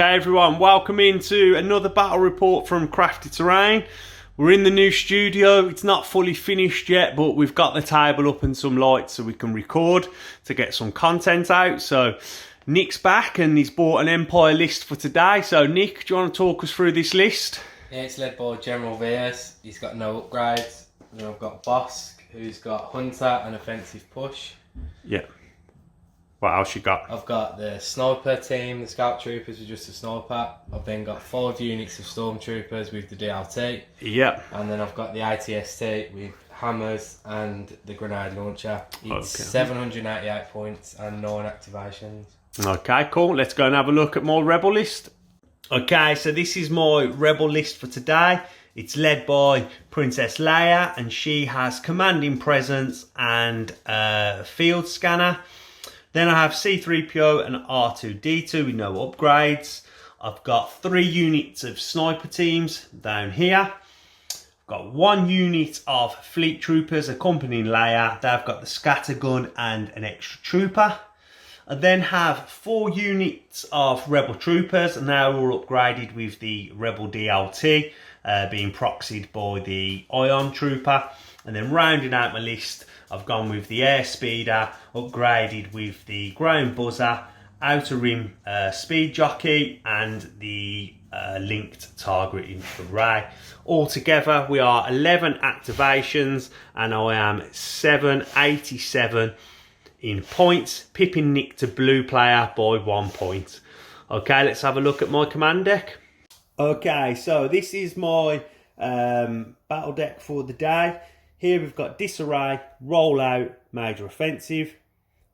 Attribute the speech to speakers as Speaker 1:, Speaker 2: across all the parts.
Speaker 1: Okay everyone, welcome into another battle report from Crafty Terrain. We're in the new studio. It's not fully finished yet, but we've got the table up and some lights so we can record to get some content out. So Nick's back and he's bought an Empire list for today. So Nick, do you want to talk us through this list?
Speaker 2: Yeah, it's led by General Veers. He's got no upgrades. Then I've got Bossk, who's got Hunter and Offensive Push.
Speaker 1: Yeah. What else you got?
Speaker 2: I've got the Sniper team, the Scout Troopers with just a Sniper. I've then got 5 units of Stormtroopers with the DLT.
Speaker 1: Yep.
Speaker 2: And then I've got the ATST with hammers and the grenade launcher. It's 788 points and 9 activations.
Speaker 1: Okay, cool. Let's go and have a look at my Rebel list. Okay, so this is my Rebel list for today. It's led by Princess Leia and she has Commanding Presence and Field Scanner. Then I have C-3PO and R2-D2 with no upgrades. I've got 3 units of sniper teams down here. I've got 1 unit of fleet troopers accompanying Leia. They've got the scatter gun and an extra trooper. I then have 4 units of rebel troopers, and they're all upgraded with the rebel DLT being proxied by the ion trooper. And then rounding out my list, I've gone with the Airspeeder, upgraded with the ground buzzer, outer rim speed jockey, and the linked targeting array. Altogether, we are 11 activations, and I am 787 in points, pipping Nick to blue player by 1 point. Okay, let's have a look at my command deck. Okay, so this is my battle deck for the day. Here we've got Disarray, Rollout, Major Offensive,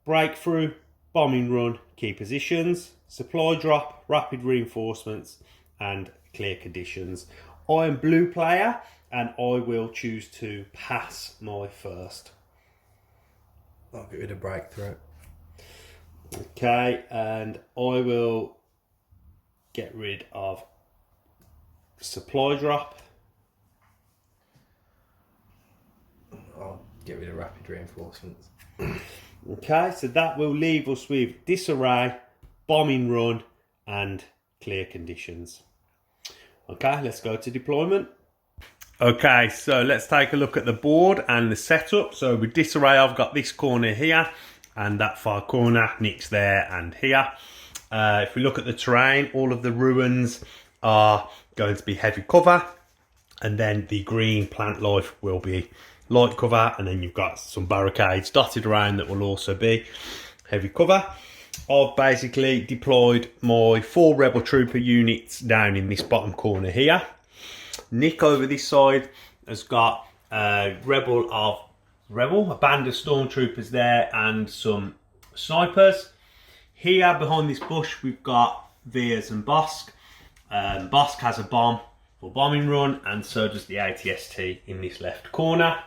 Speaker 1: Breakthrough, Bombing Run, Key Positions, Supply Drop, Rapid Reinforcements, and Clear Conditions. I am blue player and I will choose to pass my first.
Speaker 2: I'll get rid of Breakthrough.
Speaker 1: Okay, and I will get rid of Supply Drop.
Speaker 2: I'll get rid of Rapid Reinforcements.
Speaker 1: Okay, so that will leave us with Disarray, Bombing Run, and Clear Conditions. Okay, let's go to deployment. Okay, so let's take a look at the board and the setup. So with Disarray, I've got this corner here, and that far corner, Nick's there and here. If we look at the terrain, all of the ruins are going to be heavy cover, and then the green plant life will be light cover, and then you've got some barricades dotted around that will also be heavy cover. I've basically deployed my 4 rebel trooper units down in this bottom corner here. Nick over this side has got a band of stormtroopers there and some snipers. Here behind this bush we've got Veers and Bossk. Bossk has a bomb for bombing run, and so does the ATST in this left corner.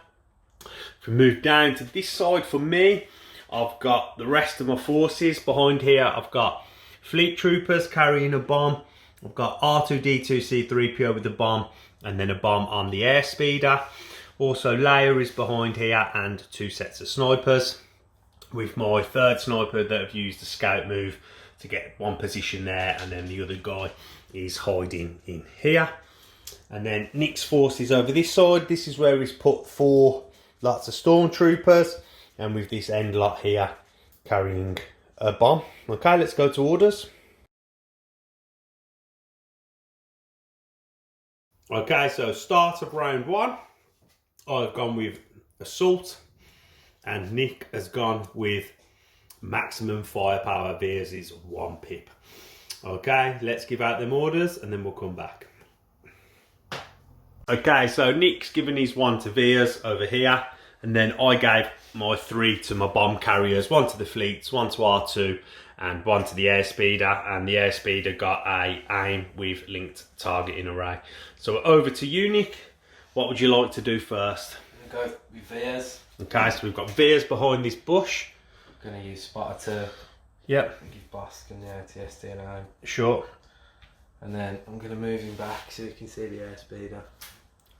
Speaker 1: If we move down to this side for me, I've got the rest of my forces. Behind here I've got fleet troopers carrying a bomb. I've got R2-D2 C-3PO with a bomb, and then a bomb on the Airspeeder. Also Leia is behind here, and 2 sets of snipers, with my 3rd sniper that have used a scout move to get 1 position there, and then the other guy is hiding in here. And then Nick's forces over this side. This is where he's put 4 lots of stormtroopers, and with this end lot here carrying a bomb. Okay, let's go to orders. Okay, so start of round 1, I've gone with Assault, and Nick has gone with Maximum Firepower. Veers is 1 pip. Okay, let's give out them orders and then we'll come back. Okay, so Nick's given his 1 to Veers over here, and then I gave my 3 to my bomb carriers, 1 to the fleets, 1 to R2, and 1 to the Airspeeder, and the Airspeeder got a aim with linked targeting array. So over to you, Nick. What would you like to do first?
Speaker 2: I'm going to go with Veers.
Speaker 1: Okay, so we've got Veers behind this bush.
Speaker 2: I'm going to use Spotter to give Bossk and the ATST an aim.
Speaker 1: Sure.
Speaker 2: And then I'm going to move him back so you can see the Airspeeder.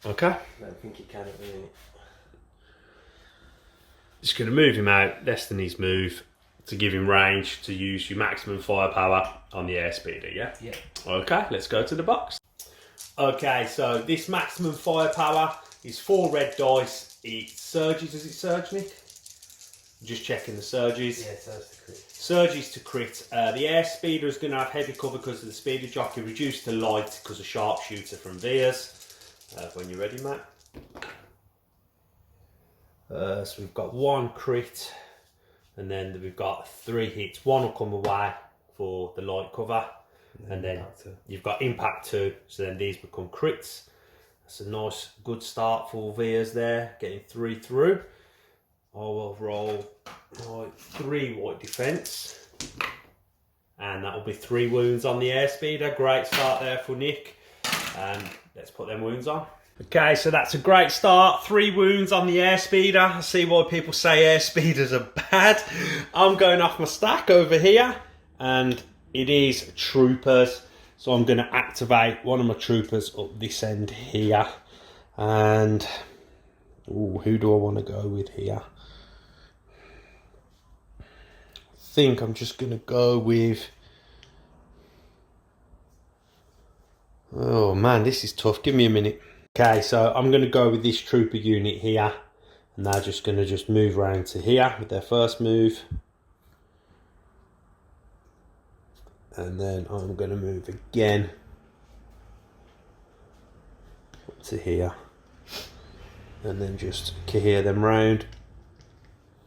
Speaker 1: Okay.
Speaker 2: I don't think he can at the minute.
Speaker 1: Just going to move him out, less than his move, to give him range to use your maximum firepower on the Airspeeder, yeah?
Speaker 2: Yeah.
Speaker 1: Okay, let's go to the box. Okay, so this maximum firepower is 4 red dice. It surges. Does it surge, Nick? Just checking the surges.
Speaker 2: Yeah, it surges to crit.
Speaker 1: Surges to crit. The Airspeeder is going to have heavy cover because of the speeder jockey, reduced to light because of sharpshooter from Veers. When you're ready, Matt. So we've got 1 crit, and then we've got 3 hits. 1 will come away for the light cover, and then you've got impact 2. So then these become crits. That's a nice, good start for Veers there, getting 3 through. I will roll 3 white defence, and that will be 3 wounds on the Airspeeder. Great start there for Nick, and let's put them wounds on. Okay, so that's a great start. 3 wounds on the Airspeeder. I see why people say Airspeeders are bad. I'm going off my stack over here, and it is troopers. So I'm going to activate one of my troopers up this end here, and who do I want to go with here? I think I'm just going to go with... Oh man, this is tough. Give me a minute. Okay, so I'm going to go with this trooper unit here, and they're just going to move around to here with their first move. And then I'm going to move again up to here, and then just cohere them round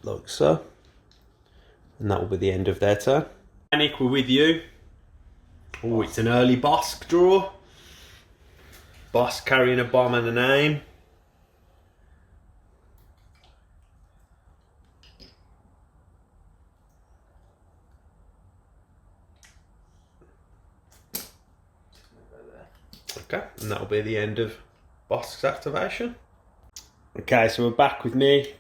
Speaker 1: like so, and that will be the end of their turn. Nick, we're with you. Oh, it's an early Bossk draw. Bossk carrying a bomb and a name. Okay, and that'll be the end of Bossk's activation. Okay, so we're back with me,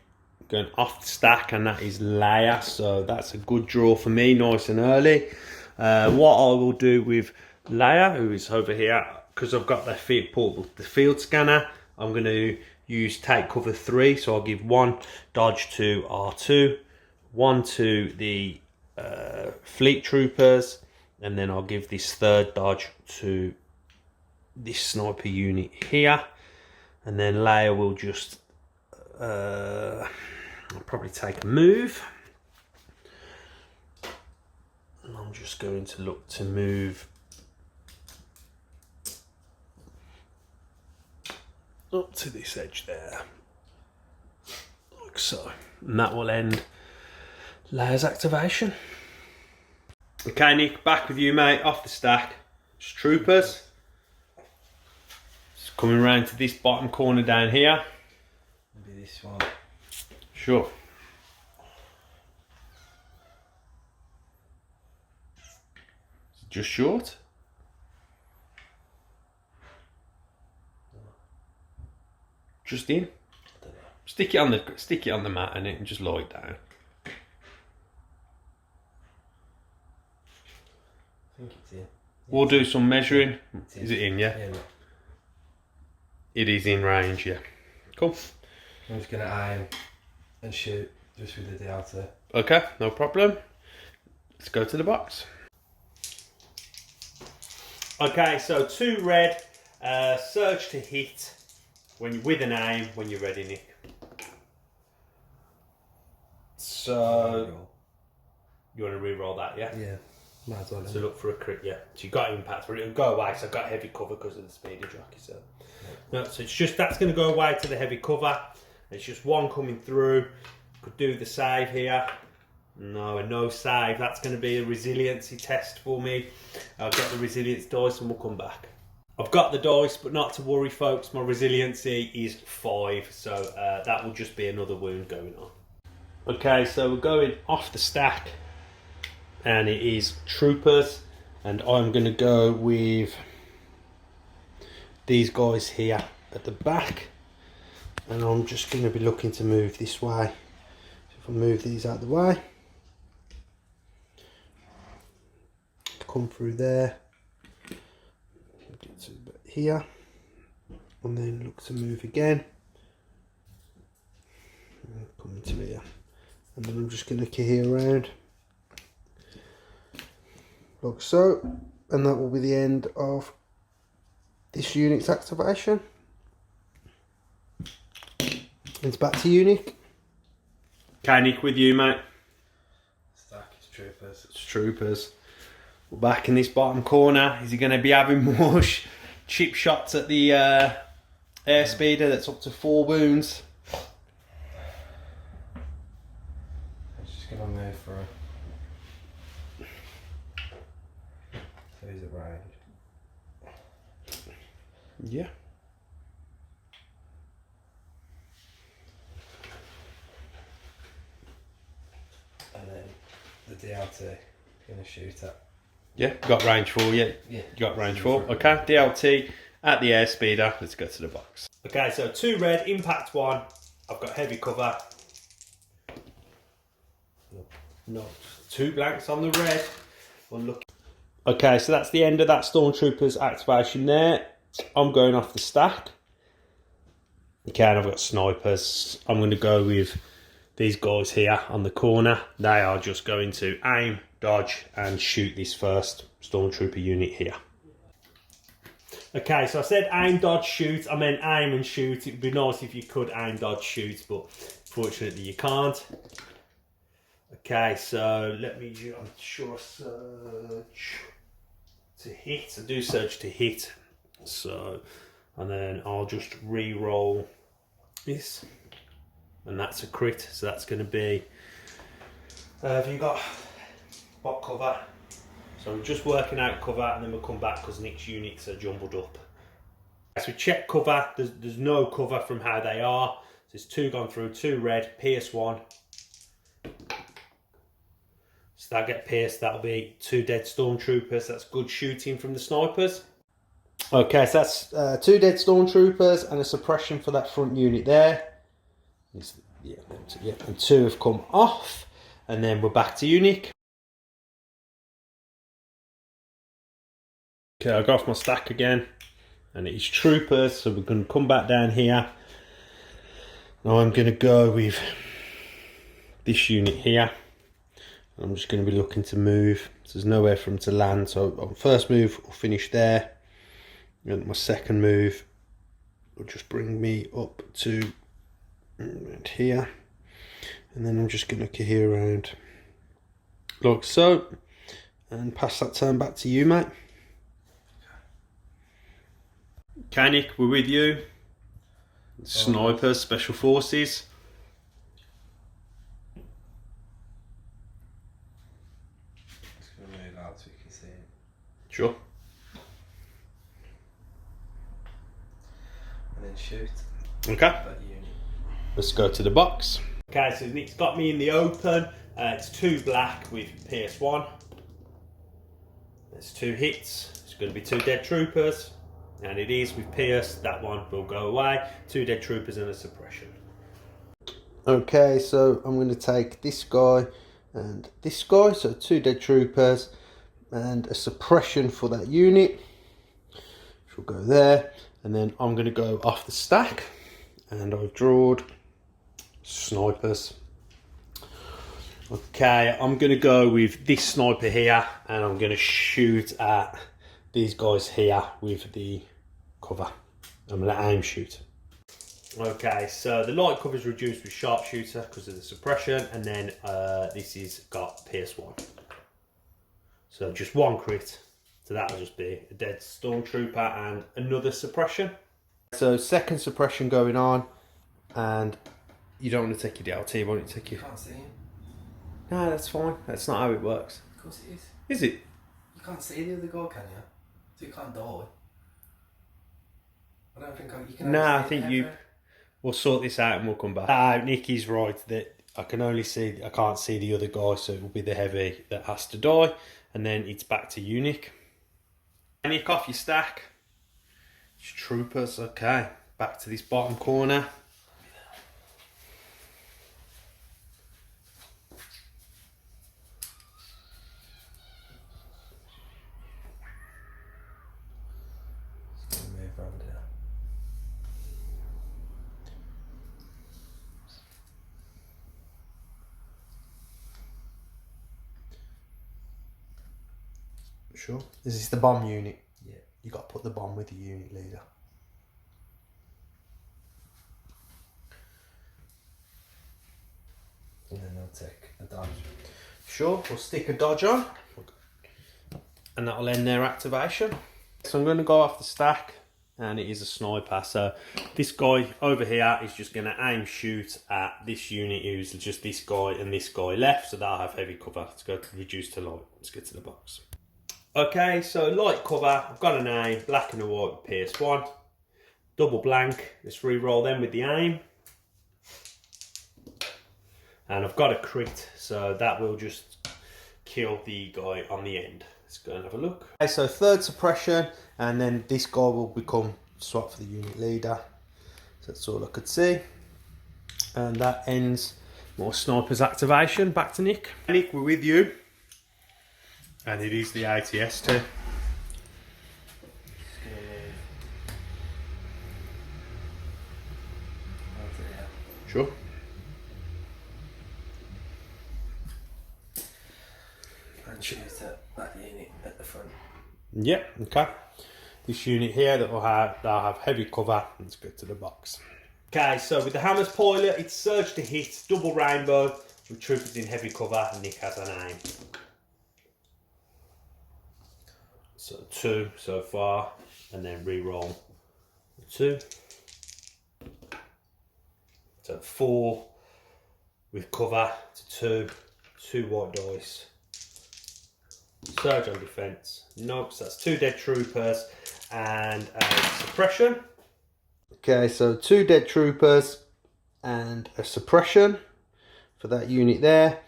Speaker 1: going off the stack, and that is Leia, so that's a good draw for me, nice and early. What I will do with Leia, who is over here, because I've got the field scanner, I'm going to use take cover 3, so I'll give 1 dodge to R2, 1 to the fleet troopers, and then I'll give this 3rd dodge to this sniper unit here, and then Leia will just I'll probably take a move, and I'm just going to look to move up to this edge there, like so, and that will end Leia's activation. Okay, Nick, back with you, mate, off the stack. Just troopers. Just coming around to this bottom corner down here.
Speaker 2: Maybe this one.
Speaker 1: Sure. Just short. Just in. Stick it on the mat and it, and just lie it down.
Speaker 2: I think it's in. Yeah,
Speaker 1: We'll do some measuring. Is it in? Yeah.
Speaker 2: Yeah. Look.
Speaker 1: It is in range. Yeah. Cool.
Speaker 2: I'm just gonna aim and shoot just with the delta.
Speaker 1: Okay, no problem. Let's go to the box. Okay, so 2 red, surge to hit when with an aim when you're ready, Nick. So you want to re-roll that, yeah?
Speaker 2: Yeah. Might as well.
Speaker 1: So look for a crit, yeah. So you got impact, but it'll go away. So I got heavy cover because of the speeder jockey. So no, so it's just that's going to go away to the heavy cover. It's just 1 coming through. Could do the save here. No, and no save. That's going to be a resiliency test for me. I'll get the resilience dice and we'll come back. I've got the dice, but not to worry, folks. My resiliency is 5, so that will just be another wound going on. Okay, so we're going off the stack, and it is troopers, and I'm going to go with these guys here at the back, and I'm just going to be looking to move this way. So if I move these out of the way, come through there, get to here, and then look to move again, and come into here, and then I'm just going to cohere around
Speaker 3: like so, and that will be the end of this unit's activation. It's back to Unique.
Speaker 1: Okay, Nick, with you, mate.
Speaker 2: Stack is troopers.
Speaker 1: It's troopers. We're back in this bottom corner. Is he going to be having more chip shots at the airspeeder that's up to 4 wounds?
Speaker 2: I'm just going to move for a... So he's at range.
Speaker 1: Yeah.
Speaker 2: And then the DLT going to shoot at.
Speaker 1: Yeah, got range 4, yeah.
Speaker 2: Yeah.
Speaker 1: You got range 4. Okay, DLT at the airspeeder. Let's go to the box. Okay, so 2 red, impact 1. I've got heavy cover. No, 2 blanks on the red. Unlucky. Okay, so that's the end of that Stormtrooper's activation there. I'm going off the stack. Okay, and I've got snipers. I'm going to go with these guys here on the corner. They are just going to aim, dodge, and shoot this first Stormtrooper unit here. Okay, so I said aim, dodge, shoot. I meant aim and shoot. It would be nice if you could aim, dodge, shoot, but fortunately you can't. Okay, so let me, I'm sure I search to hit. I do search to hit. So, and then I'll just re-roll this. And that's a crit, so that's going to be, have you got what cover? So I'm just working out cover and then we'll come back because Nick's units are jumbled up. So we check cover, there's no cover from how they are. So there's 2 gone through, 2 red, pierce 1. So that'll get pierced, that'll be 2 dead Stormtroopers. That's good shooting from the snipers. Okay, so that's 2 dead Stormtroopers and a suppression for that front unit there. Yeah, and 2 have come off, and then we're back to Unique. Okay, I got off my stack again, and it's troopers, so we're going to come back down here. Now I'm going to go with this unit here. I'm just going to be looking to move, so there's nowhere for them to land, so on first move I'll finish there, and my second move will just bring me up to around here, and then I'm just going to cohere around like so and pass that turn back to you, mate. Okay, Nick, we're with you. Snipers, special forces.
Speaker 2: Just going to move out so you can see it.
Speaker 1: Sure.
Speaker 2: And then shoot.
Speaker 1: Okay.
Speaker 2: That unit.
Speaker 1: Let's go to the box. Okay, so Nick's got me in the open. It's 2 black with pierce 1. There's 2 hits. It's going to be 2 dead troopers. And it is with pierce. That one will go away. 2 dead troopers and a suppression. Okay, so I'm going to take this guy and this guy. So 2 dead troopers and a suppression for that unit. Which will go there. And then I'm going to go off the stack. And I've drawn snipers. Okay, I'm going to go with this sniper here, and I'm going to shoot at these guys here with the cover. I'm going to aim shoot. Okay, so the light cover is reduced with sharpshooter because of the suppression, and then this is got pierce 1. So just 1 crit. So that'll just be a dead Stormtrooper and another suppression. So second suppression going on, and you don't want to take your DLT, won't you? Take your...
Speaker 2: You can't see him.
Speaker 1: No, that's fine. That's not how it works.
Speaker 2: Of course it is.
Speaker 1: Is it?
Speaker 2: You can't see the other goal, can you? So you can't die. I don't think you can.
Speaker 1: No, I think you... We'll sort this out and we'll come back. Nicky's right that I can't see the other guy, so it will be the heavy that has to die, and then it's back to Unique. Nick, off your stack. It's troopers, okay. Back to this bottom corner.
Speaker 2: Move around here.
Speaker 3: Sure. Is this the bomb unit?
Speaker 2: Yeah.
Speaker 3: You got to put the bomb with the unit leader.
Speaker 2: And then they'll take a dodge.
Speaker 1: Sure, we'll stick a dodge on. And that'll end their activation. So I'm going to go off the stack, and it is a sniper. So this guy over here is just going to aim shoot at this unit who's just this guy and this guy left. So they'll have heavy cover. Let's go reduce to light. Let's get to the box. Okay, so light cover. I've got an aim, black and a white with PS1. Double blank. Let's re-roll them with the aim. And I've got a crit, so that will just kill the guy on the end. Let's go and have a look. Okay, so third suppression, and then this guy will become swap for the unit leader. So that's all I could see. And that ends more sniper's activation. Back to Nick. Nick, we're with you. And it is the ATST. Sure.
Speaker 2: And shoot at that unit at the front.
Speaker 1: Yeah, okay. This unit here that'll have heavy cover. Let's go to the box. Okay, so with the Hammer's pilot, it's surge to hit, double rainbow, with troopers in heavy cover, and Nick has an aim. So 2 so far, and then re-roll 2. So 4 with cover to 2 white dice. Surge on defence. Nope, so that's 2 dead troopers and a suppression. Okay, so 2 dead troopers and a suppression for that unit there.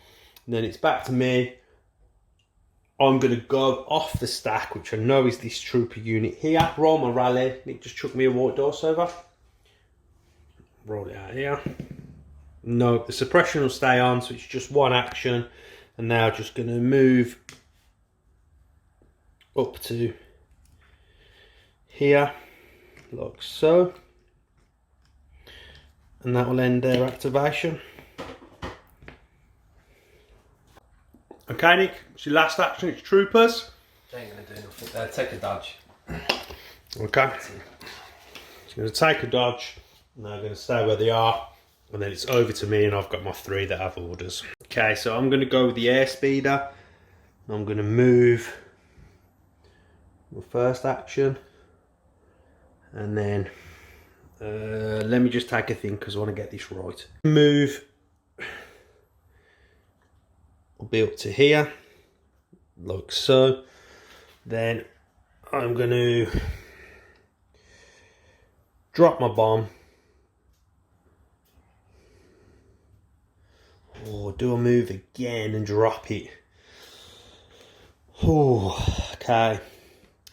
Speaker 1: And then it's back to me. I'm going to go off the stack, which I know is this trooper unit here. Roll my rally. Nick just chuck me a white dice over. Roll it out here. No, the suppression will stay on, so it's just one action. And now just going to move up to here, like so. And that will end their activation. Okay, Nick, it's your last action, it's troopers.
Speaker 2: Ain't gonna do nothing. Take a dodge.
Speaker 1: Okay. It's going to take a dodge, and they're going to stay where they are, and then it's over to me, and I've got my 3 that have orders. Okay, so I'm going to go with the Airspeeder. I'm going to move my first action, and then let me just take a think because I want to get this right. Move will be up to here, like so. Then I'm going to drop my bomb. Or do I move again and drop it? Oh, okay.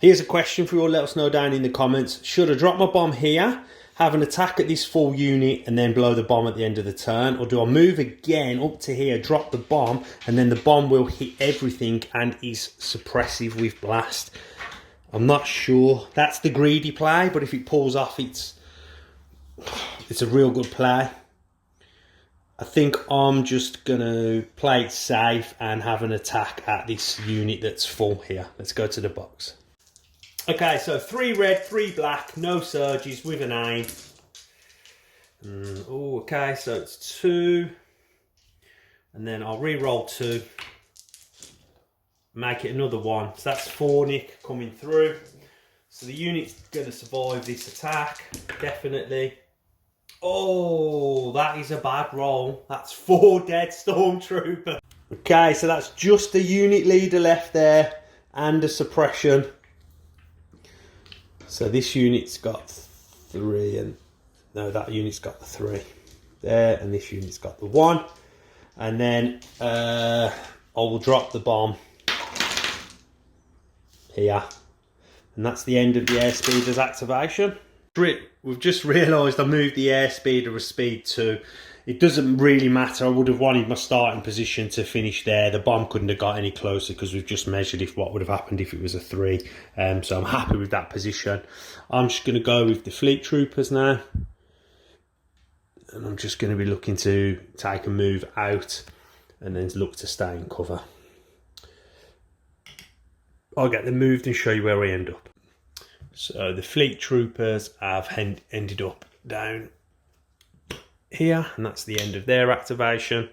Speaker 1: Here's a question for you all. Let us know down in the comments. Should I drop my bomb here, have an attack at this full unit, and then blow the bomb at the end of the turn? Or do I move again up to here, drop the bomb, and then the bomb will hit everything and is suppressive with blast? I'm not sure. That's the greedy play, but if it pulls off, it's a real good play. I think I'm just going to play it safe and have an attack at this unit that's full here. Let's go to the box. Okay, so 3 red, 3 black, no surges with an aim. Oh, okay, so it's 2. And then I'll re-roll 2. Make it another 1. So that's 4, Nick, coming through. So the unit's going to survive this attack, definitely. Oh, that is a bad roll. That's 4 dead stormtroopers. Okay, so that's just a unit leader left there and a suppression. So this unit's got 3 and no, that unit's got the 3 there, and this unit's got the 1. And then I will drop the bomb here, and that's the end of the Airspeeder's activation. We've just realised I moved the Airspeeder a speed 2. It doesn't really matter. I would have wanted my starting position to finish there. The bomb couldn't have got any closer because we've just measured what would have happened if it was a 3. So I'm happy with that position. I'm just going to go with the fleet troopers now. And I'm just going to be looking to take a move out and then look to stay in cover. I'll get them moved and show you where we end up. So the fleet troopers have ended up down here, and that's the end of their activation.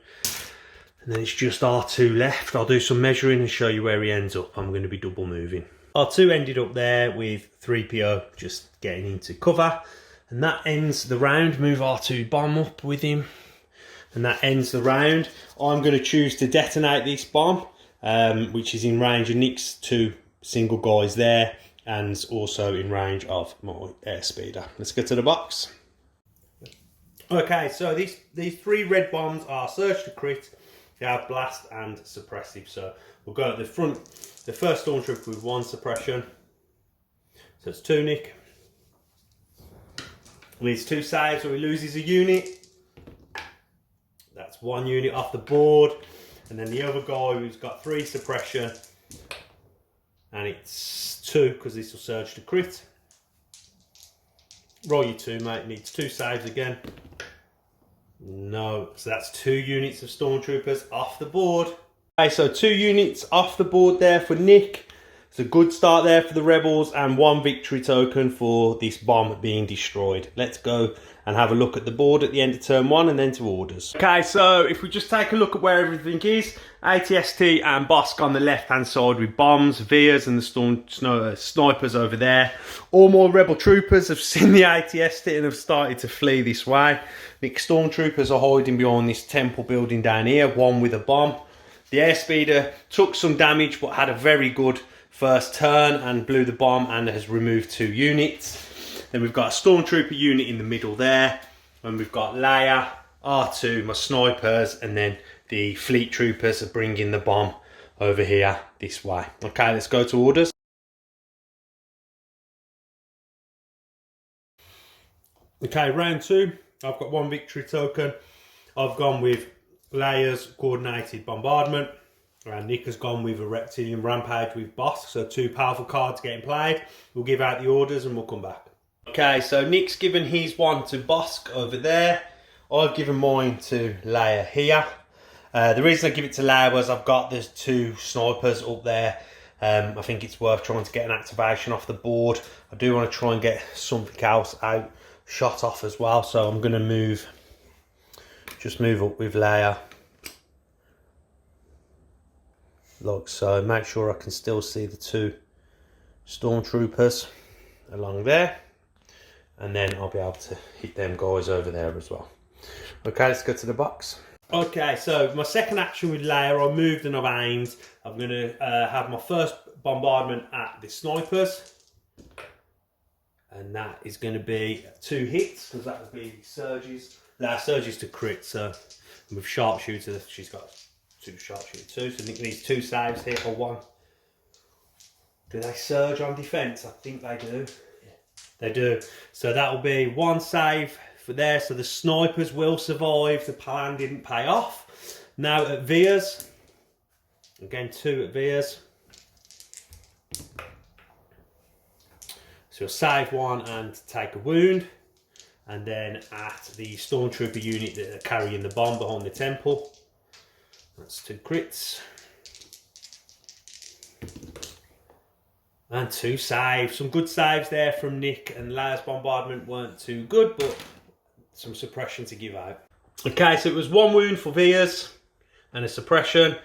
Speaker 1: And then it's just R2 left. I'll do some measuring and show you where he ends up. I'm going to be double moving. R2 ended up there with 3PO just getting into cover. And that ends the round. Move R2 bomb up with him. And that ends the round. I'm going to choose to detonate this bomb, which is in range of Nick's 2 single guys there, and also in range of my airspeeder. Let's get to the box. Okay, so these 3 red bombs are surge to crit, they have blast and suppressive. So we'll go at the front, the first stormtrooper with 1 suppression. So it's 2 Nick. Needs 2 saves or he loses a unit. That's 1 unit off the board. And then the other guy who's got 3 suppression, and it's 2 because this will surge to crit. Roll your 2, mate. Needs 2 saves again. No, so that's 2 units of stormtroopers off the board. Okay, so 2 units off the board there for Nick. It's a good start there for the rebels, and 1 victory token for this bomb being destroyed. Let's go and have a look at the board at the end of turn 1 and then to orders. Okay, so if we just take a look at where everything is, ATST and Bossk on the left hand side with bombs, Veers and the snipers over there. All more rebel troopers have seen the ATST and have started to flee this way. The stormtroopers are hiding behind this temple building down here, 1 with a bomb. The airspeeder took some damage but had a very good first turn and blew the bomb and has removed 2 units. Then we've got a stormtrooper unit in the middle there, and we've got Leia, R2, my snipers, and then the fleet troopers are bringing the bomb over here this way. Okay, let's go to orders. Okay, round 2. I've got 1 victory token. I've gone with Leia's coordinated bombardment. And Nick has gone with a reptilian rampage with Bossk. So 2 powerful cards getting played. We'll give out the orders and we'll come back. Okay, so Nick's given his 1 to Bossk over there. I've given mine to Leia here. The reason I give it to Leia was I've got those 2 snipers up there. I think it's worth trying to get an activation off the board. I do want to try and get something else out, shot off as well. So I'm going to just move up with Leia. Like so. Make sure I can still see the 2 stormtroopers along there. And then I'll be able to hit them guys over there as well. Okay, let's go to the box. Okay, so my second action with Leia, I moved and I've aimed. I'm going to have my first bombardment at the snipers. And that is going to be 2 hits, because that would be surges. Surges to crit, so with sharpshooter, she's got 2 sharpshooter too. So Nick needs 2 saves here or 1. Do they surge on defence? I think they do. They do. So that will be 1 save for there. So the snipers will survive. The plan didn't pay off. Now at Veers. Again, 2 at Veers. So you'll save 1 and take a wound. And then at the stormtrooper unit that are carrying the bomb behind the temple. That's 2 crits. And 2 saves. Some good saves there from Nick, and Leia's bombardment weren't too good, but some suppression to give out. Okay, so it was 1 wound for Veers and a suppression.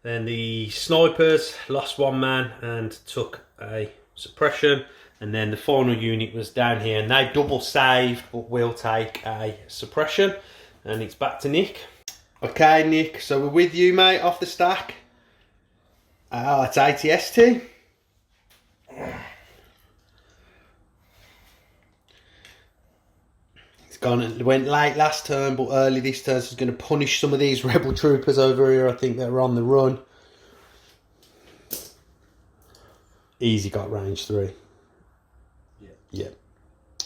Speaker 1: Then the snipers lost 1 man and took a suppression. And then the final unit was down here, and they double saved, but will take a suppression. And it's back to Nick. Okay, Nick, so we're with you, mate, off the stack. Oh, it's ATST. It went late last turn, but early this turn, so it's going to punish some of these rebel troopers over here. I think they're on the run. Easy got range 3. Yeah.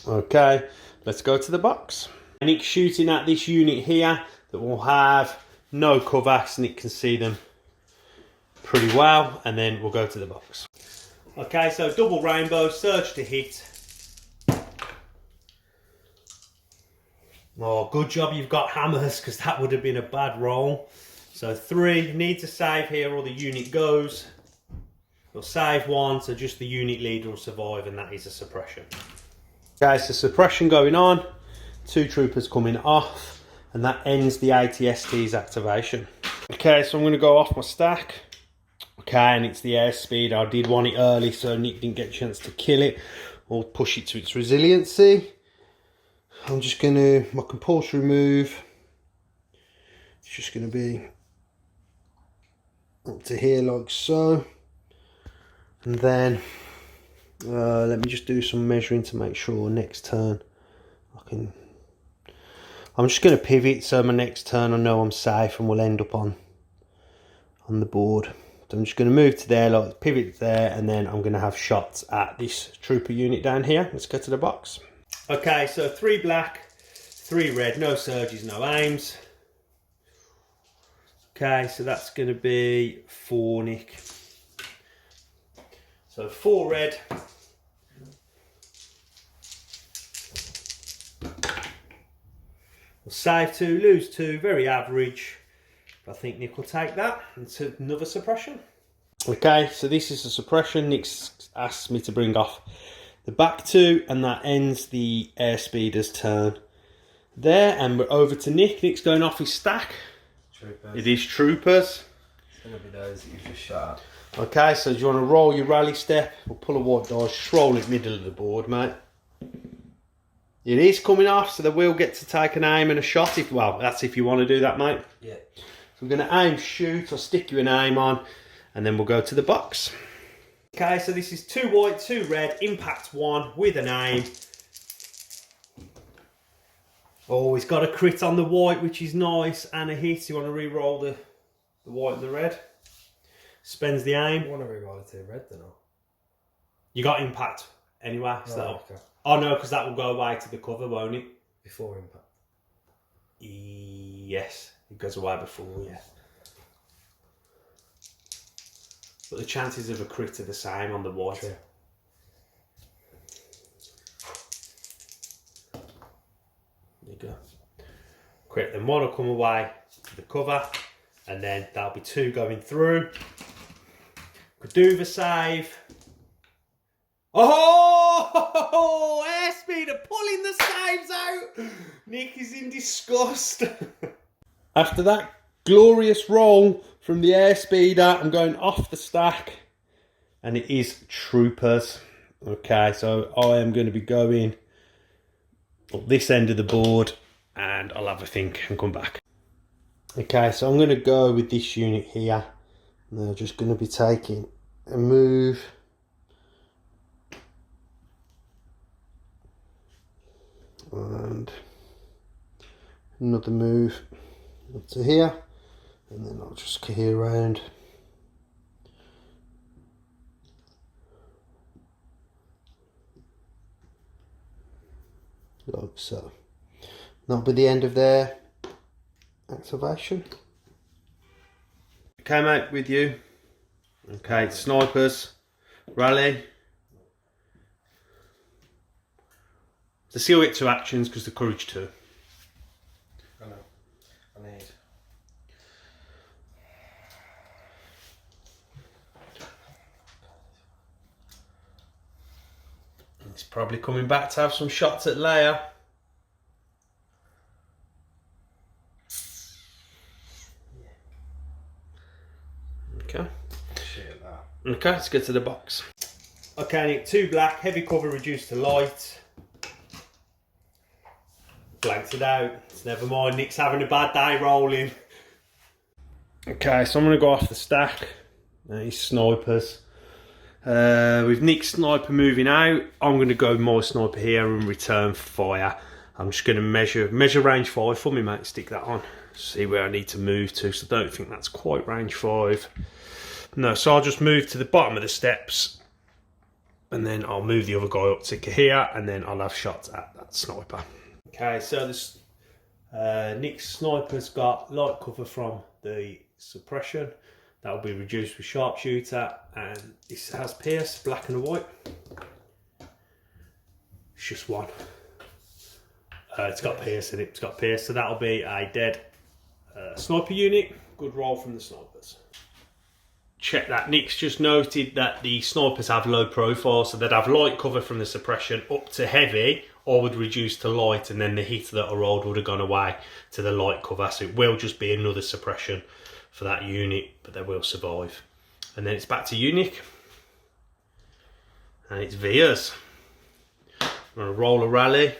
Speaker 1: Okay, let's go to the box. Nick's shooting at this unit here that will have no cover, so Nick can see them pretty well, and then we'll go to the box. Okay, so double rainbow, surge to hit. Oh, good job you've got hammers, because that would have been a bad roll. So 3, needs a save here or the unit goes. You'll save one, so just the unit leader will survive, and that is a suppression. Okay, so suppression going on, 2 troopers coming off, and that ends the ATST's activation. Okay, so I'm going to go off my stack. Okay, and it's the Airspeeder. I did want it early so Nick didn't get a chance to kill it or push it to its resiliency. I'm just going to, my compulsory move, it's just going to be up to here like so. And then let me just do some measuring to make sure next turn I'm just going to pivot so my next turn I know I'm safe and we'll end up on the board. So I'm just going to move to there, like pivot there, and then I'm going to have shots at this trooper unit down here. Let's go to the box. Okay, so 3 black, 3 red, no surges, no aims. Okay, so that's going to be 4, Nick. So 4 red. We'll save 2, lose 2, very average. I think Nick will take that. It's another suppression. Okay, so this is a suppression. Nick's asked me to bring off the back 2, and that ends the Airspeeder's turn there. And we're over to Nick. Nick's going off his stack.
Speaker 2: Troopers.
Speaker 1: It is troopers.
Speaker 2: It's going to be those that you've just shot at.
Speaker 1: Okay, so do you want to roll your rally step? We'll pull a white dice, just roll it middle of the board, mate. It is coming off, so they will get to take an aim and a shot. Well, that's if you want to do that, mate.
Speaker 2: Yeah.
Speaker 1: So we're going to aim, shoot, or stick you an aim on, and then we'll go to the box. Okay, so this is 2 white, 2 red, impact 1 with an aim. Oh, he's got a crit on the white, which is nice, and a hit. You want to re-roll the white and the red? Spends the aim.
Speaker 2: I want to re-roll the 2 red, don't I?
Speaker 1: You got impact anyway. So
Speaker 2: okay.
Speaker 1: Oh no, because that will go away to the cover, won't it?
Speaker 2: Before impact.
Speaker 1: Yes, it goes away before, yeah. But the chances of a crit are the same on the white.
Speaker 2: True.
Speaker 1: There you go. Crit, then 1 will come away to the cover, and then that'll be 2 going through. Could do the save. Oh, Airspeeder pulling the saves out. Nick is in disgust. After that glorious roll from the Airspeeder, I'm going off the stack, and it is troopers. Okay, so I am going to be going up this end of the board, and I'll have a think and come back. Okay, so I'm going to go with this unit here, and they're just going to be taking a move. And another move up to here, and then I'll just cohere around. Like so. That'll be the end of their activation. Okay, mate, with you. Okay, snipers, rally. The seal hit 2 actions because the courage 2.
Speaker 2: I know. I need.
Speaker 1: He's probably coming back to have some shots at Leia. Okay.
Speaker 2: Shit at that.
Speaker 1: Okay, let's get to the box. Okay, Nick, 2 black, heavy cover reduced to light. Blanked it out. It's never mind. Nick's having a bad day rolling. Okay, so I'm going to go off the stack. These snipers. With Nick's sniper moving out, I'm going to go my sniper here and return fire. I'm just going to measure range 5 for me, mate. Stick that on. See where I need to move to. So I don't think that's quite range 5. No, so I'll just move to the bottom of the steps. And then I'll move the other guy up to here. And then I'll have shots at that sniper. Okay, so this Nick's sniper's got light cover from the suppression. That will be reduced with sharpshooter, and this has pierce, black and a white. It's just 1. It's got pierce in it. It's got pierce, so that'll be a dead sniper unit. Good roll from the snipers. check that. Nick's just noted that the snipers have low profile, so they'd have light cover from the suppression up to heavy, or would reduce to light, and then the hit that are rolled would have gone away to the light cover. So it will just be another suppression for that unit, but they will survive. And then it's back to you, Nick. And it's Veers. I'm going to roll a rally.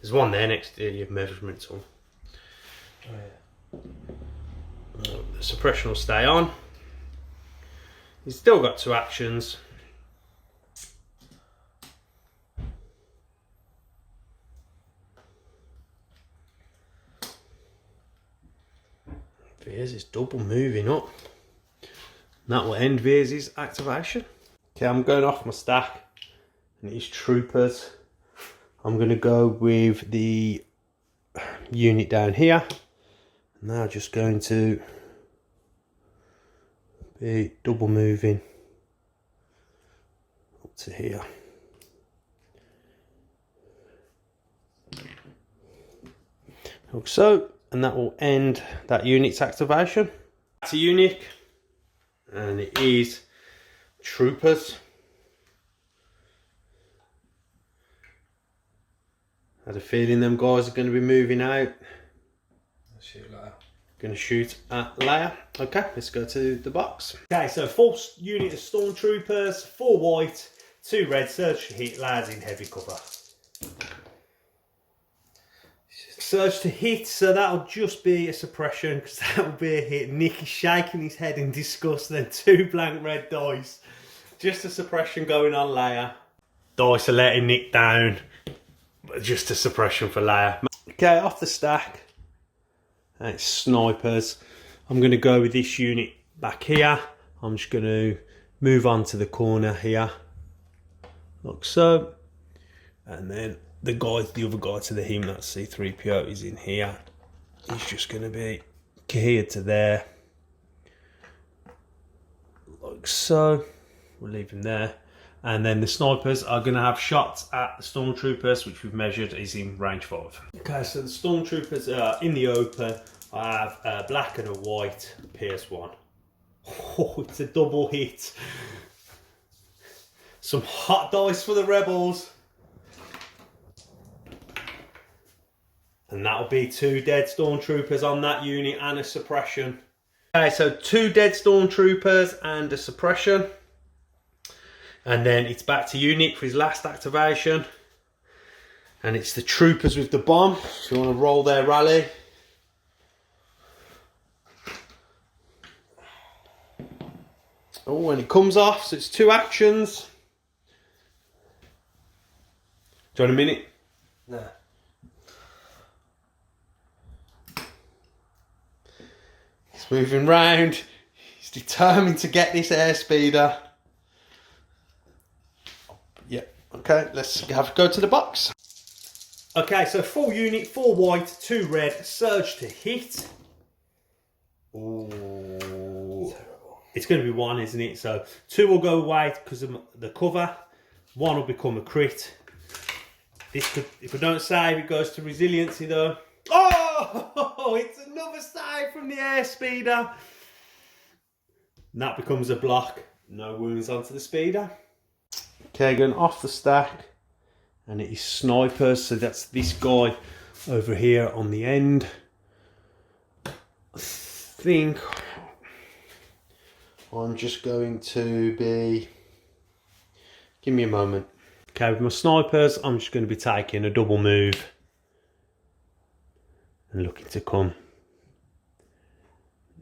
Speaker 1: There's one there next to your measurement tool.
Speaker 2: Oh, yeah.
Speaker 1: The suppression will stay on. He's still got 2 actions. Veers is double moving up. And that will end Veers' activation. Okay, I'm going off my stack. And it's troopers. I'm going to go with the unit down here. Now just going to be double moving up to here. Like so, and that will end that unit's activation. That's a unit, and it is troopers. I had a feeling them guys are going to be moving out.
Speaker 2: Shoot Leia.
Speaker 1: Going to shoot at Leia. Okay, let's go to the box. Okay, so full unit of stormtroopers, 4 white, 2 red, surge to hit, Leia's in heavy cover. Surge to hit, so that'll just be a suppression, because that'll be a hit. Nick is shaking his head in disgust, then 2 blank red dice. Just a suppression going on Leia. Dice are letting Nick down, but just a suppression for Leia. Okay, off the stack. And it's snipers. I'm going to go with this unit back here. I'm just going to move on to the corner here, like so. And then the other guy to the him, that's C3PO, is in here. He's just going to be here to there, like so. We'll leave him there. And then the snipers are going to have shots at the stormtroopers, which we've measured is in range 5. Okay, so the stormtroopers are in the open. I have a black and a white PS1. Oh, it's a double hit. Some hot dice for the rebels. And that'll be 2 dead stormtroopers on that unit and a suppression. Okay, so 2 dead stormtroopers and a suppression. And then it's back to you, Nick, for his last activation. And it's the troopers with the bomb. So you want to roll their rally. Oh, and it comes off, so it's 2 actions. Do you want a minute?
Speaker 2: No.
Speaker 1: He's moving round. He's determined to get this airspeeder. Yeah, okay, let's go to the box. Okay, so full unit, 4 white, 2 red, surge to hit. Ooh. It's going to be 1, isn't it? So 2 will go away because of the cover. 1 will become a crit. This could, if I don't save, it goes to resiliency though. Oh, it's another save from the airspeeder. And that becomes a block. No wounds onto the speeder. Okay, going off the stack, and it is snipers, so that's this guy over here on the end. I think I'm just going to be, give me a moment. Okay, with my snipers, I'm just going to be taking a double move and looking to come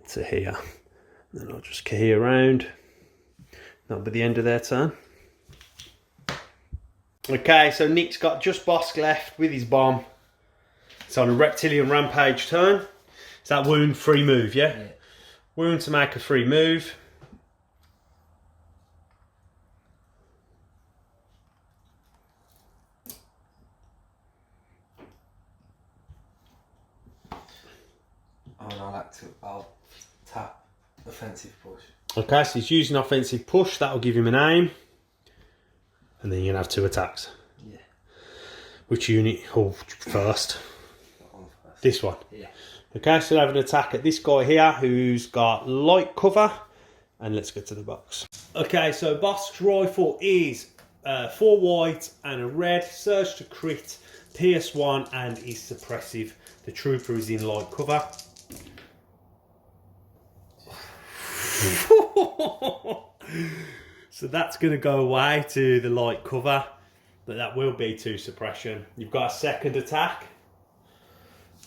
Speaker 1: to here. Then I'll just key around. That'll be the end of their turn. Okay, so Nick's got just Bossk left with his bomb. It's on a reptilian rampage turn. Is that wound free move, yeah?
Speaker 2: Yeah.
Speaker 1: Wound to make a free move.
Speaker 2: And I'll tap offensive push.
Speaker 1: Okay, so he's using offensive push. That'll give him an aim. And then you're going to have 2 attacks.
Speaker 2: Yeah.
Speaker 1: Which unit? Oh, first.
Speaker 2: First.
Speaker 1: This one.
Speaker 2: Yeah.
Speaker 1: Okay, so I have an attack at this guy here who's got light cover. and let's go to the box. Okay, so Bossk's rifle is 4 white and a red, surge to crit, PS1, and is suppressive. The trooper is in light cover. So that's going to go away to the light cover, but that will be to suppression. You've got a second attack.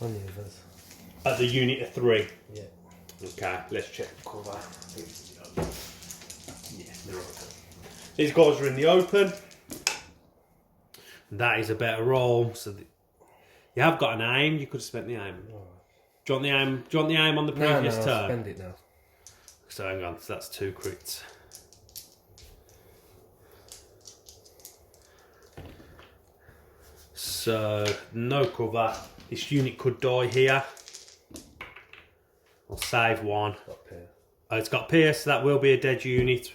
Speaker 2: On the others.
Speaker 1: At the unit of 3.
Speaker 2: Yeah.
Speaker 1: Okay, let's check the cover. Yeah, they're open. These guys are in the open. That is a better roll. So you have got an aim. You could have spent the aim.
Speaker 2: Oh.
Speaker 1: Do you want the aim? Do you want the aim on the previous
Speaker 2: no,
Speaker 1: turn?
Speaker 2: I'll spend it now.
Speaker 1: So hang on. So that's 2 crits. So no cover. This unit could die here. I'll save 1.
Speaker 2: Got Pierce.
Speaker 1: Oh, it's got Pierce. So that will be a dead unit.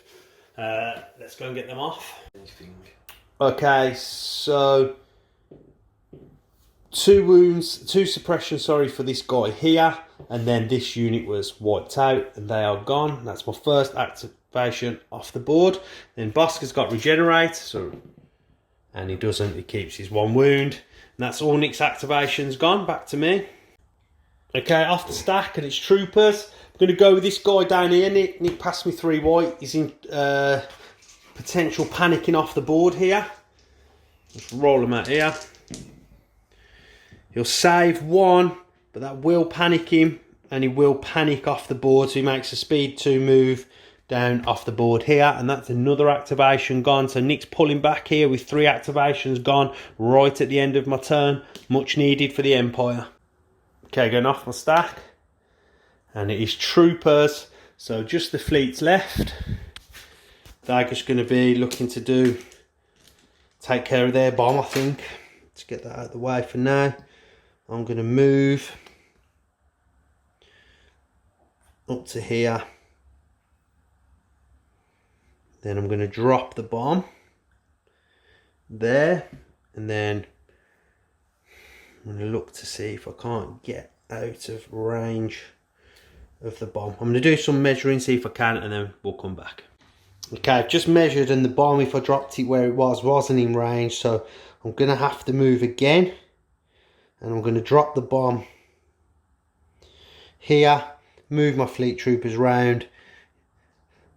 Speaker 1: Let's go and get them off. Okay, so 2 wounds, 2 suppression, sorry, for this guy here, and then this unit was wiped out and they are gone. That's my first activation off the board. Then Bossk has got regenerate, so, and he doesn't, he keeps his 1 wound. And that's all Nick's activations gone, back to me. Okay, off the stack, and it's troopers. I'm going to go with this guy down here. Nick passed me 3 white. He's in potential panicking off the board here. Just roll him out here. He'll save 1, but that will panic him, and he will panic off the board. So he makes a speed 2 move down off the board here, and that's another activation gone. So Nick's pulling back here with 3 activations gone right at the end of my turn. Much needed for the Empire. Okay, going off my stack. And it is troopers, so just the fleets left. They're just going to be looking to take care of their bomb, I think. Let's get that out of the way for now. I'm going to move up to here. Then I'm going to drop the bomb there, and then I'm going to look to see if I can't get out of range of the bomb. I'm going to do some measuring, see if I can, and then we'll come back. Okay, I've just measured, and the bomb, if I dropped it where it wasn't in range, so I'm going to have to move again, and I'm going to drop the bomb here, move my fleet troopers round.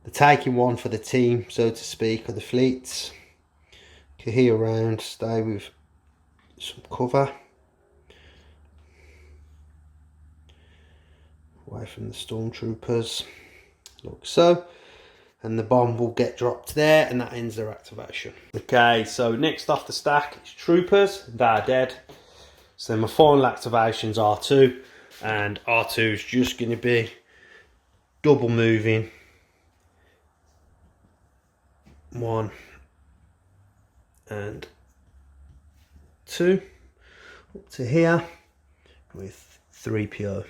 Speaker 1: They're taking 1 for the team, so to speak, of the fleets. Here around, stay with some cover. Away from the stormtroopers, like so, and the bomb will get dropped there, and that ends their activation. Okay, so next off the stack is troopers. They're dead. So my final activation's R2, and R2 is just going to be double moving 1 and 2 up to here with 3PO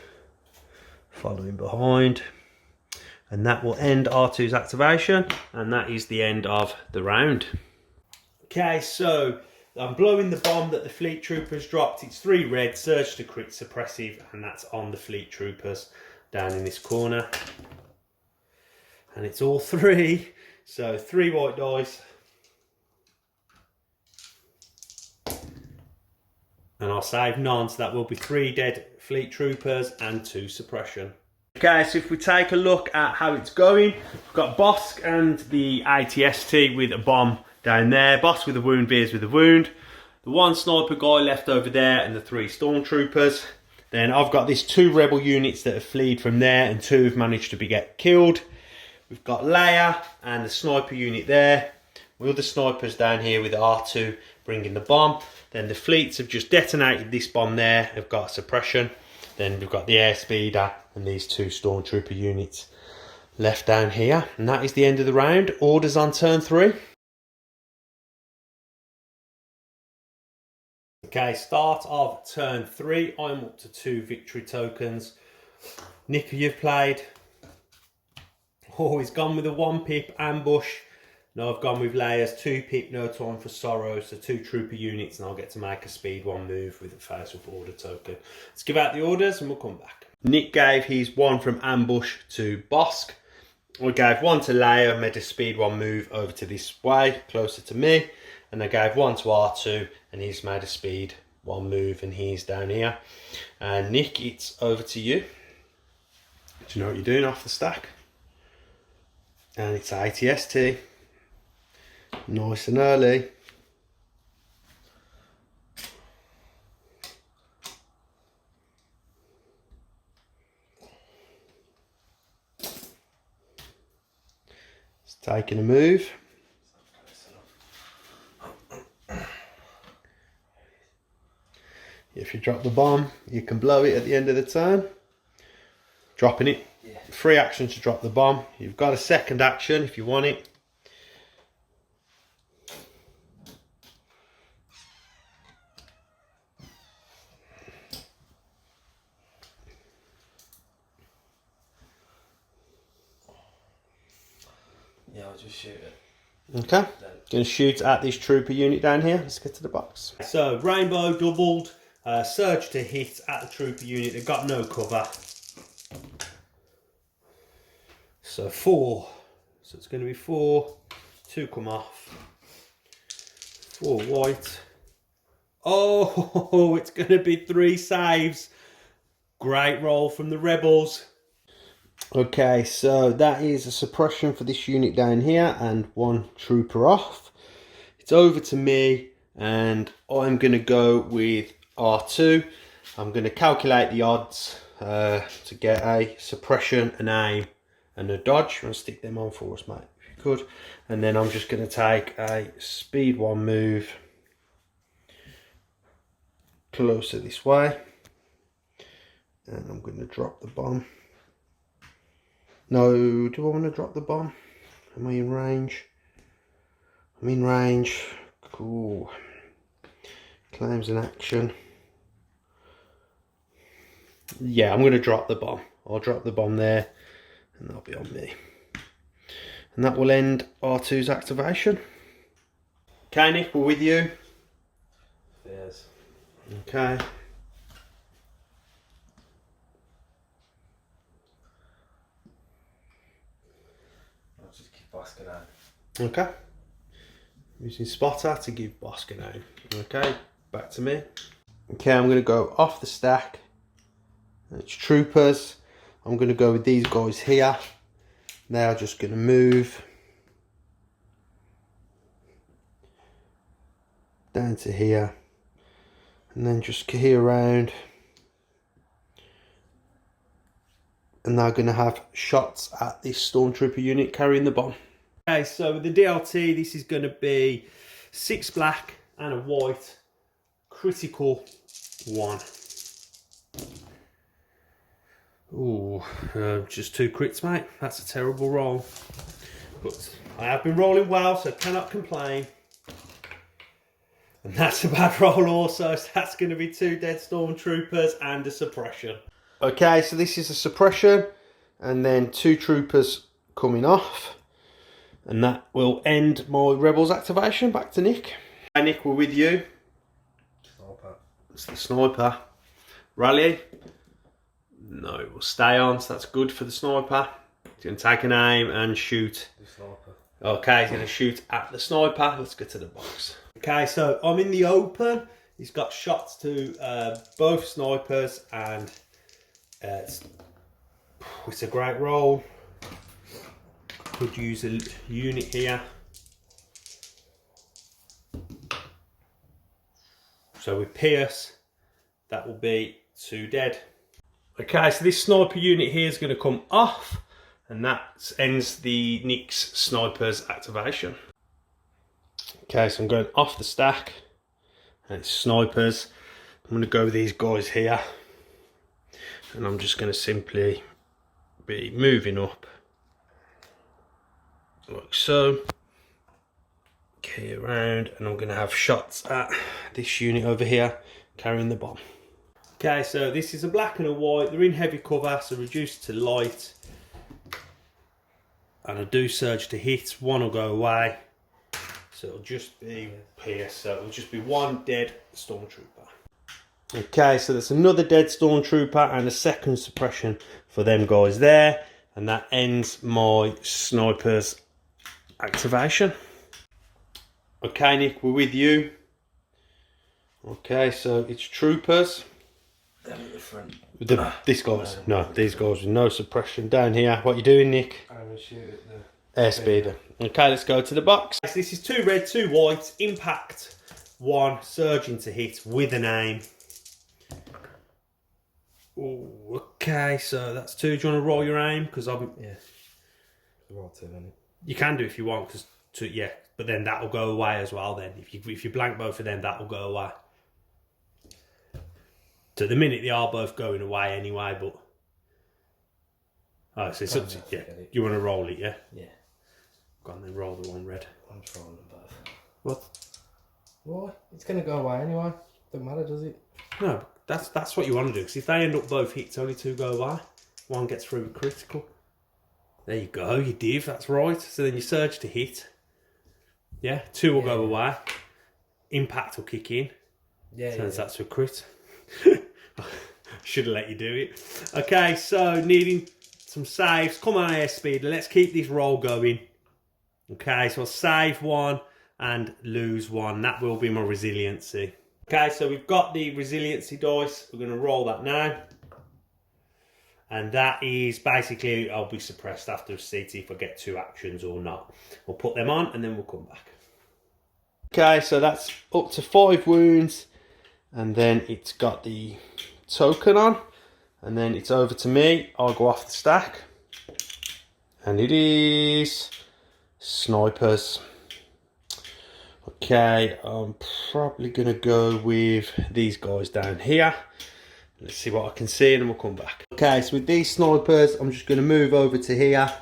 Speaker 1: following behind, and that will end R2's activation, and that is the end of the round. Okay, so I'm blowing the bomb that the fleet troopers dropped. It's 3 red, surge to crit, suppressive, and that's on the fleet troopers down in this corner, and it's all 3, so 3 white dice, and I'll save none, so that will be 3 dead fleet troopers and 2 suppression. Okay, so if we take a look at how it's going, we've got Bossk and the ATST with a bomb down there, Bossk with a wound, Veers with a wound, the 1 sniper guy left over there, and the 3 stormtroopers. Then I've got these 2 rebel units that have fled from there, and 2 have managed to get killed. We've got Leia and the sniper unit there, with the snipers down here with R2 bringing the bomb. Then the fleets have just detonated this bomb there, have got suppression. Then we've got the Airspeeder and these 2 stormtrooper units left down here. And that is the end of the round. Orders on turn 3. Okay, start of turn 3. I'm up to 2 victory tokens. Nick, you've played. Oh, he's gone with a 1 pip ambush. No, I've gone with Leia's 2 pip, no time for sorrow, so 2 trooper units, and I'll get to make a speed 1 move with a face up order token. Let's give out the orders and we'll come back. Nick gave his 1 from ambush to Bossk. I gave one to Leia, made a speed 1 move over to this way, closer to me. And I gave one to R2, and he's made a speed 1 move, and he's down here. And Nick, it's over to you. Do you know what you're doing off the stack? And it's ATST. Nice and early. It's taking a move. If you drop the bomb, you can blow it at the end of the turn. Dropping it. Yeah. 3 actions to drop the bomb. You've got a second action if you want it.
Speaker 2: Yeah, I'll just shoot it.
Speaker 1: Okay. Going to shoot at this trooper unit down here. Let's get to the box. So rainbow doubled, surge to hit at the trooper unit. They've got no cover. So 4. So it's going to be 4. 2 come off. 4 white. Oh, it's going to be 3 saves. Great roll from the rebels. Okay, so that is a suppression for this unit down here and 1 trooper off. It's over to me and I'm going to go with R2. I'm going to calculate the odds to get a suppression, an aim and a dodge. I'm going to stick them on for us, mate, if you could. And then I'm just going to take a speed 1 move closer this way. And I'm going to drop the bomb. No, do I want to drop the bomb? Am I in range? I'm in range. Cool. Claims an action. Yeah, I'm going to drop the bomb. I'll drop the bomb there and that'll be on me. And that will end R2's activation. Okay, Nick, we're with you.
Speaker 2: Yes.
Speaker 1: Okay.
Speaker 2: Bossk an aim.
Speaker 1: Okay. Using spotter to give Bossk an aim. Okay, back to me. Okay, I'm going to go off the stack. It's troopers. I'm going to go with these guys here. They are just going to move down to here. And then just cohere around. And they're going to have shots at this stormtrooper unit carrying the bomb. Okay, so with the DLT, this is going to be 6 black and a white. Critical 1. Ooh, just 2 crits, mate. That's a terrible roll. But I have been rolling well, so cannot complain. And that's a bad roll also, so that's going to be 2 dead stormtroopers and a suppression. Okay, so this is a suppression, and then 2 troopers coming off. And that will end my rebels activation. Back to Nick. Hey Nick, we're with you.
Speaker 2: Sniper.
Speaker 1: It's the sniper. Rally. No, we'll stay on, so that's good for the sniper. He's going to take an aim and shoot.
Speaker 2: The sniper.
Speaker 1: Okay, he's going to shoot at the sniper. Let's get to the box. Okay, so I'm in the open. He's got shots to both snipers, and it's a great roll. Could use a unit here. So with Pierce, that will be 2 dead. Okay, so this sniper unit here is going to come off, and that ends the Nick's snipers activation. Okay, so I'm going off the stack, and it's snipers. I'm going to go with these guys here, and I'm just going to simply be moving up like so. Key around, and I'm going to have shots at this unit over here carrying the bomb. Okay, so this is a black and a white. They're in heavy cover, so reduced to light. And I do surge to hit. 1 will go away. So it'll just be Pierce. So it'll just be 1 dead stormtrooper. Okay, so there's another dead stormtrooper and a second suppression for them guys there. And that ends my sniper's activation. Okay, Nick, we're with you. Okay, so it's troopers. This guy's these guys with no suppression down here. What you doing, Nick?
Speaker 2: I'm gonna shoot at the
Speaker 1: Airspeeder. Okay, let's go to the box. So this is 2 red, 2 white. Impact 1, surge into hit with an aim. Ooh, okay, so that's 2. Do you want to roll your aim? Because I'm
Speaker 2: roll 2 minutes.
Speaker 1: You can do if you want, because but then that will go away as well. Then if you blank both of them, that will go away. So at the minute they are both going away anyway, but so it's up to you want to roll it, yeah?
Speaker 2: Yeah.
Speaker 1: Go on then, roll the 1 red.
Speaker 2: I'm just rolling them both.
Speaker 1: What?
Speaker 2: Why? It's gonna go away anyway. Don't matter, does it?
Speaker 1: No, that's what you want to do. Because if they end up both hits, only 2 go away. 1 gets through with critical. There you go, you div. That's right. So then you surge to hit. Yeah, 2 will go away. Impact will kick in. Turns that to a crit. Should have let you do it. Okay, so needing some saves. Come on, Airspeeder. Let's keep this roll going. Okay, so I'll save 1 and lose 1. That will be my resiliency. Okay, so we've got the resiliency dice. We're going to roll that now. And that is basically, I'll be suppressed after a CT if I get 2 actions or not. We'll put them on and then we'll come back. Okay, so that's up to 5 wounds. And then it's got the token on. And then it's over to me. I'll go off the stack. And it is snipers. Okay, I'm probably going to go with these guys down here. Let's see what I can see and then we'll come back. Okay, so with these snipers, I'm just going to move over to here.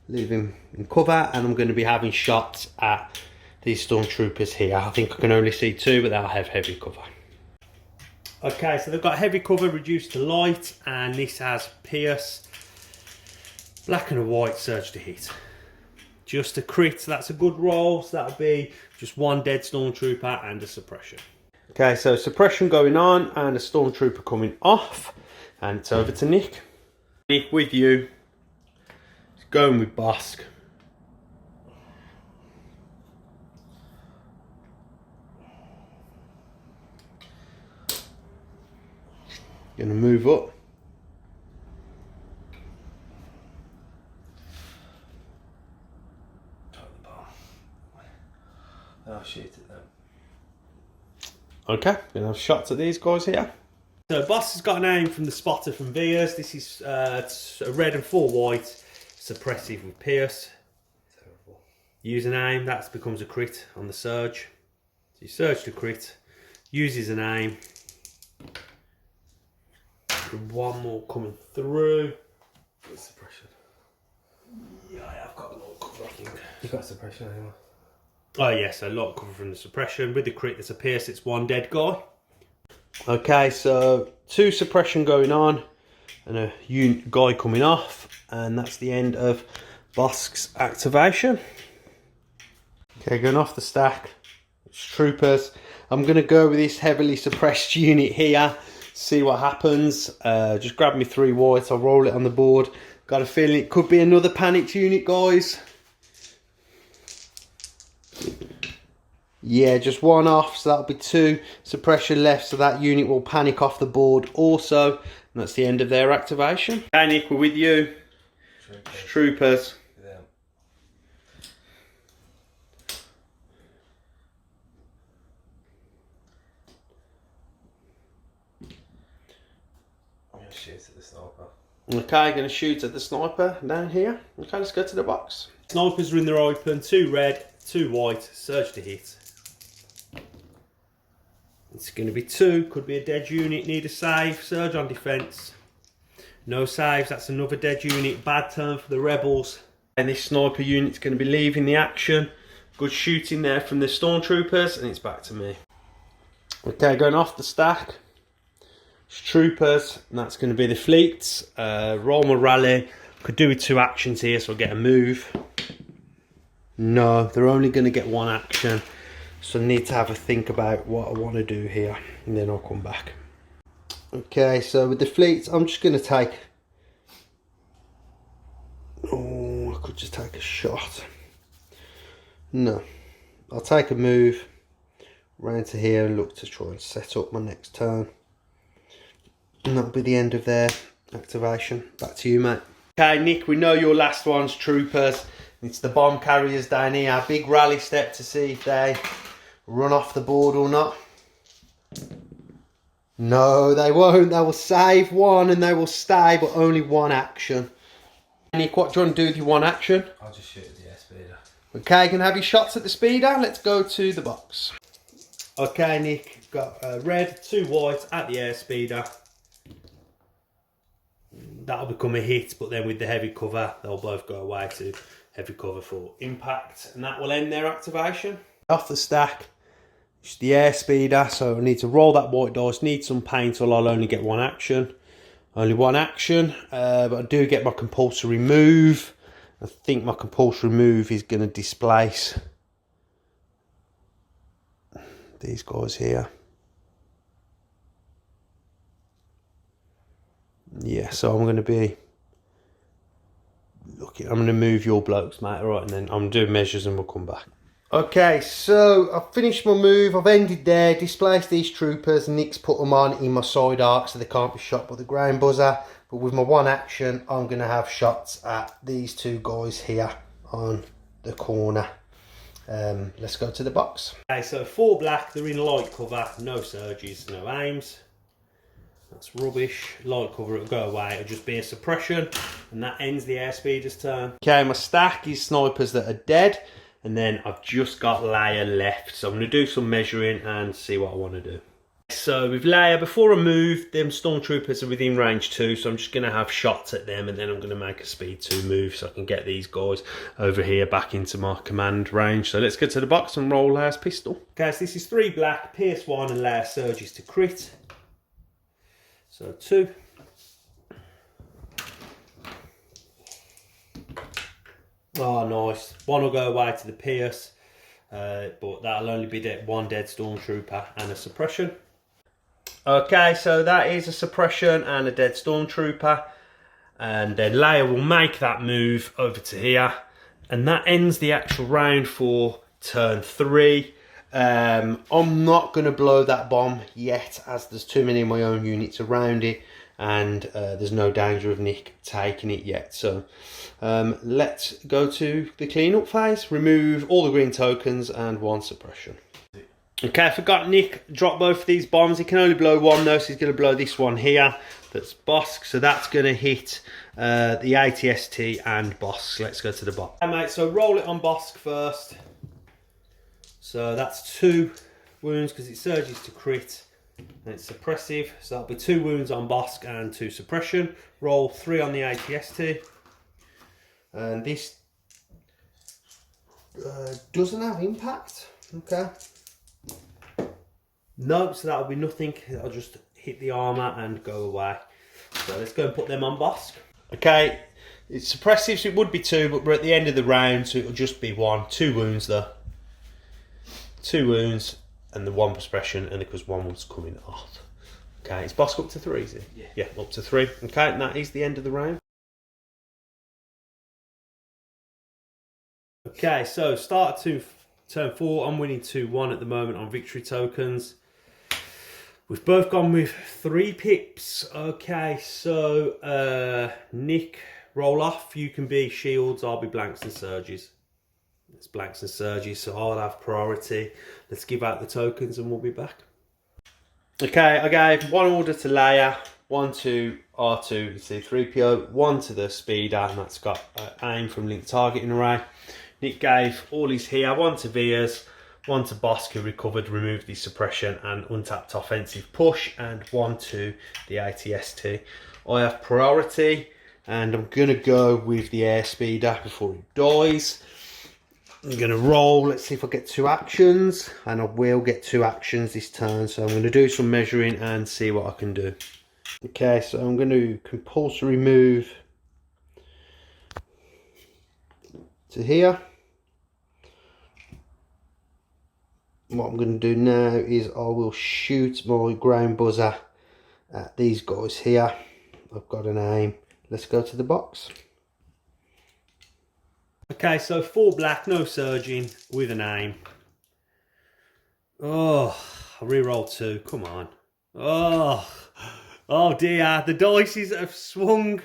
Speaker 1: Leave him in cover. And I'm going to be having shots at these stormtroopers here. I think I can only see 2, but they'll have heavy cover. Okay, so they've got heavy cover reduced to light, and this has pierce, black and a white, surge to hit. Just a crit, so that's a good roll. So that'll be just 1 dead stormtrooper and a suppression. Okay, so suppression going on and a stormtrooper coming off, and it's over to Nick. Nick, with you, going with Bossk. Gonna move up.
Speaker 2: I'll shoot at them.
Speaker 1: Okay, gonna have shots at these guys here. So Bossk has got an aim from the spotter from Veers. This is a red and 4 white, suppressive with pierce.
Speaker 2: Terrible.
Speaker 1: Use an aim, that becomes a crit on the surge. So you surge to crit, uses an aim. 1 more coming through.
Speaker 2: Good suppression.
Speaker 1: Yeah, I've got a lot of cover, I think.
Speaker 2: You got suppression anyway.
Speaker 1: Oh yes, a lot of cover from the suppression. With the crit, there's a pierce, it's 1 dead guy. Okay, so 2 suppression going on and a guy coming off, and that's the end of Bossk's activation. Okay, going off the stack, it's troopers. I'm going to go with this heavily suppressed unit here, see what happens. Just grab me 3 whites, I'll roll it on the board. Got a feeling it could be another panicked unit, guys. Yeah, just 1 off, so that'll be 2 suppression left, so that unit will panic off the board also. And that's the end of their activation. Okay, Nick, we're with you. Troopers.
Speaker 2: Yeah. I'm going to shoot at the sniper.
Speaker 1: Okay, going to shoot at the sniper down here. Okay, let's go to the box. Snipers are in there open, 2 red, 2 white, surge to hit. It's going to be 2, could be a dead unit, need a save, surge on defence. No saves, that's another dead unit, bad turn for the rebels. And this sniper unit's going to be leaving the action. Good shooting there from the stormtroopers, and it's back to me. Okay, going off the stack. It's troopers, and that's going to be the fleets. Roll my rally. Could do with 2 actions here, so I'll get a move. No, they're only going to get 1 action. So I need to have a think about what I want to do here, and then I'll come back. Okay, so with the fleets, I'm just going to take
Speaker 3: just take a shot. No, I'll take a move round to here and look to try and set up my next turn. And that'll be the end of their activation. Back to you, mate.
Speaker 1: Okay, Nick, we know your last one's troopers. It's the bomb carriers down here. Our big rally step to see if they run off the board or not. No, they won't. They will save one and they will stay, but only one action. Nick, what do you want to do with your one action?
Speaker 2: I'll just shoot at the Airspeeder.
Speaker 1: Okay, you can have your shots at the speeder. Let's go to the box. Okay, Nick, got red, 2 white at the Airspeeder. That'll become a hit, but then with the heavy cover, they'll both go away to heavy cover for impact, and that will end their activation. Off the stack, just the Airspeeder, so I need to roll that white dice, need some paint, or I'll only get one action. Only one action, but I do get my compulsory move. I think my compulsory move is going to displace these guys here. Yeah, so I'm going to be looking. I'm going to move your blokes, mate. All right, and then I'm doing measures and we'll come back.
Speaker 3: Okay, so I've finished my move. I've ended there, displaced these troopers. Nick's put them on in my side arc so they can't be shot by the ground buzzer. But with my one action, I'm going to have shots at these 2 guys here on the corner. Let's go to the box.
Speaker 1: Okay, so 4 black. They're in light cover. No surges, no aims. That's rubbish. Light cover, it'll go away. It'll just be a suppression. And that ends the Airspeeder's turn. Okay, my stack is snipers that are dead. And then I've just got Leia left. So I'm going to do some measuring and see what I want to do. So with Leia, before I move, them stormtroopers are within range 2. So I'm just going to have shots at them. And then I'm going to make a speed 2 move so I can get these guys over here back into my command range. So let's go to the box and roll Leia's pistol. Okay, so this is 3 black, pierce 1, and Leia surges to crit. So 2. Oh, nice. One will go away to the pierce, but that'll only be one dead stormtrooper and a suppression. Okay, so that is a suppression and a dead stormtrooper. And then Leia will make that move over to here. And that ends the actual round for turn 3. I'm not going to blow that bomb yet, as there's too many of my own units around it, and there's no danger of Nick taking it yet. So let's go to the cleanup phase. Remove all the green tokens and 1 suppression. Okay, I forgot Nick dropped both of these bombs. He can only blow 1 though, so he's going to blow this one here. That's Bossk, so that's going to hit the ATST and Bossk. Let's go to the box. Okay, mate, so roll it on Bossk first. So that's 2 wounds because it surges to crit and it's suppressive. So that'll be 2 wounds on Bossk and 2 suppression. Roll 3 on the ATST. And this doesn't have impact. Okay. No, so that'll be nothing. I'll just hit the armour and go away. So let's go and put them on Bossk. Okay, it's suppressive, so it would be 2, but we're at the end of the round, so it'll just be 1. 2 wounds though. 2 wounds and the 1 suppression, and because 1 was coming off. Okay, is Bossk up to 3, is it? Yeah, up to 3. Okay, and that is the end of the round. Okay, so start to turn 4. I'm winning 2-1 at the moment on victory tokens. We've both gone with 3 pips. Okay, so Nick, roll off. You can be shields, I'll be blanks and surges. It's blanks and surges, so I'll have priority. Let's give out the tokens and we'll be back. Okay, I gave 1 order to Leia, 1 to R2, you see 3PO, 1 to the speeder, and that's got aim from linked targeting array. Nick gave all his here, 1 to Veers, 1 to Bossk, who recovered, removed the suppression and untapped offensive push, and 1 to the ATST. I have priority, and I'm going to go with the Airspeeder before he dies. I'm going to roll, let's see if I get 2 actions, and I will get 2 actions this turn, so I'm going to do some measuring and see what I can do. Okay, so I'm going to compulsory move to here. What I'm going to do now is I will shoot my ground buzzer at these guys here. I've got an aim. Let's go to the box. Okay, so 4 black, no surging, with an aim. Oh, I re-roll 2, come on. Oh dear, the dice have swung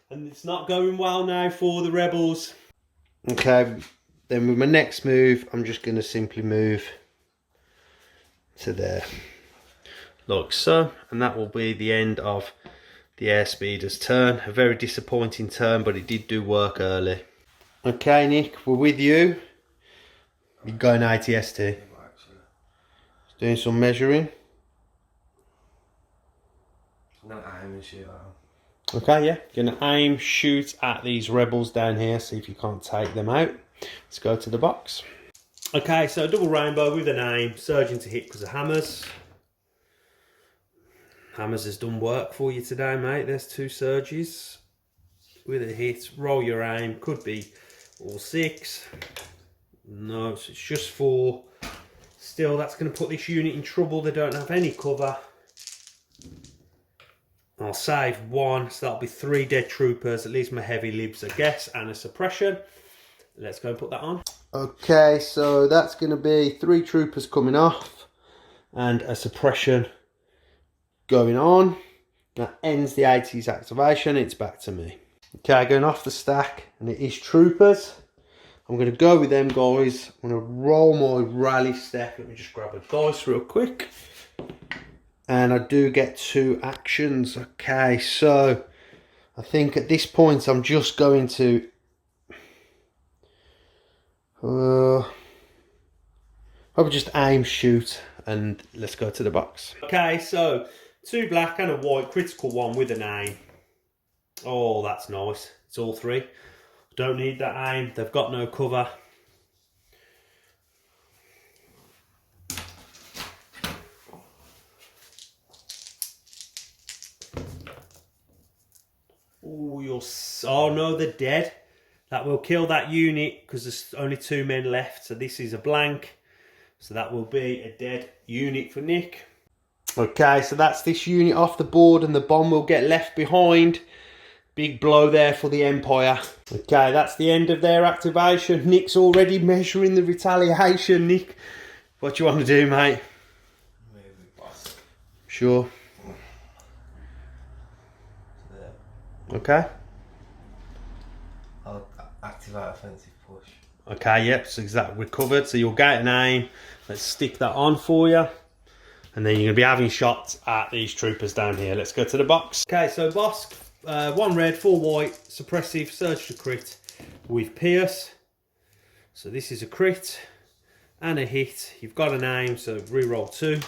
Speaker 1: and it's not going well now for the rebels. Okay, then with my next move, I'm just going to simply move to there. Like so, and that will be the end of the Airspeeder's turn. A very disappointing turn, but it did do work early. Okay, Nick, we're with you. You're going ATST. Doing some measuring.
Speaker 2: I'm going to aim and shoot at them.
Speaker 1: Okay, yeah. Gonna aim, shoot at these rebels down here, see if you can't take them out. Let's go to the box. Okay, so double rainbow with an aim, surging to hit because of hammers. Hammers has done work for you today, mate. There's 2 surges. With a hit, roll your aim, could be all 6. No, so it's just 4. Still, that's going to put this unit in trouble. They don't have any cover. I'll save 1, so that'll be 3 dead troopers. At least my heavy lives a guess and a suppression. Let's go and put that on. Okay, so that's going to be 3 troopers coming off and a suppression going on. That ends the 80s activation. It's back to me. Okay, going off the stack, and it is troopers. I'm going to go with them guys. I'm going to roll my rally step. Let me just grab a dice real quick. And I do get 2 actions. Okay, so I think at this point I'm just going to probably just aim, shoot, and let's go to the box. Okay, so 2 black and a white, critical 1 with an aim. Oh, that's nice. It's all 3. Don't need that aim. They've got no cover. Oh no, they're dead. That will kill that unit because there's only 2 men left. So this is a blank. So that will be a dead unit for Nick. Okay, so that's this unit off the board and the bomb will get left behind. Big blow there for the Empire. Okay, that's the end of their activation. Nick's already measuring the retaliation. Nick, what do you want to do, mate?
Speaker 2: Move it, boss.
Speaker 1: Sure.
Speaker 2: There.
Speaker 1: Okay.
Speaker 2: I'll activate offensive push.
Speaker 1: Okay, yep, so exactly, we're covered. So you'll get an aim. Let's stick that on for you. And then you're going to be having shots at these troopers down here. Let's go to the box. Okay, so Bossk, 1 red, 4 white, suppressive, surge to crit with Pierce. So this is a crit and a hit. You've got an aim, so re-roll 2.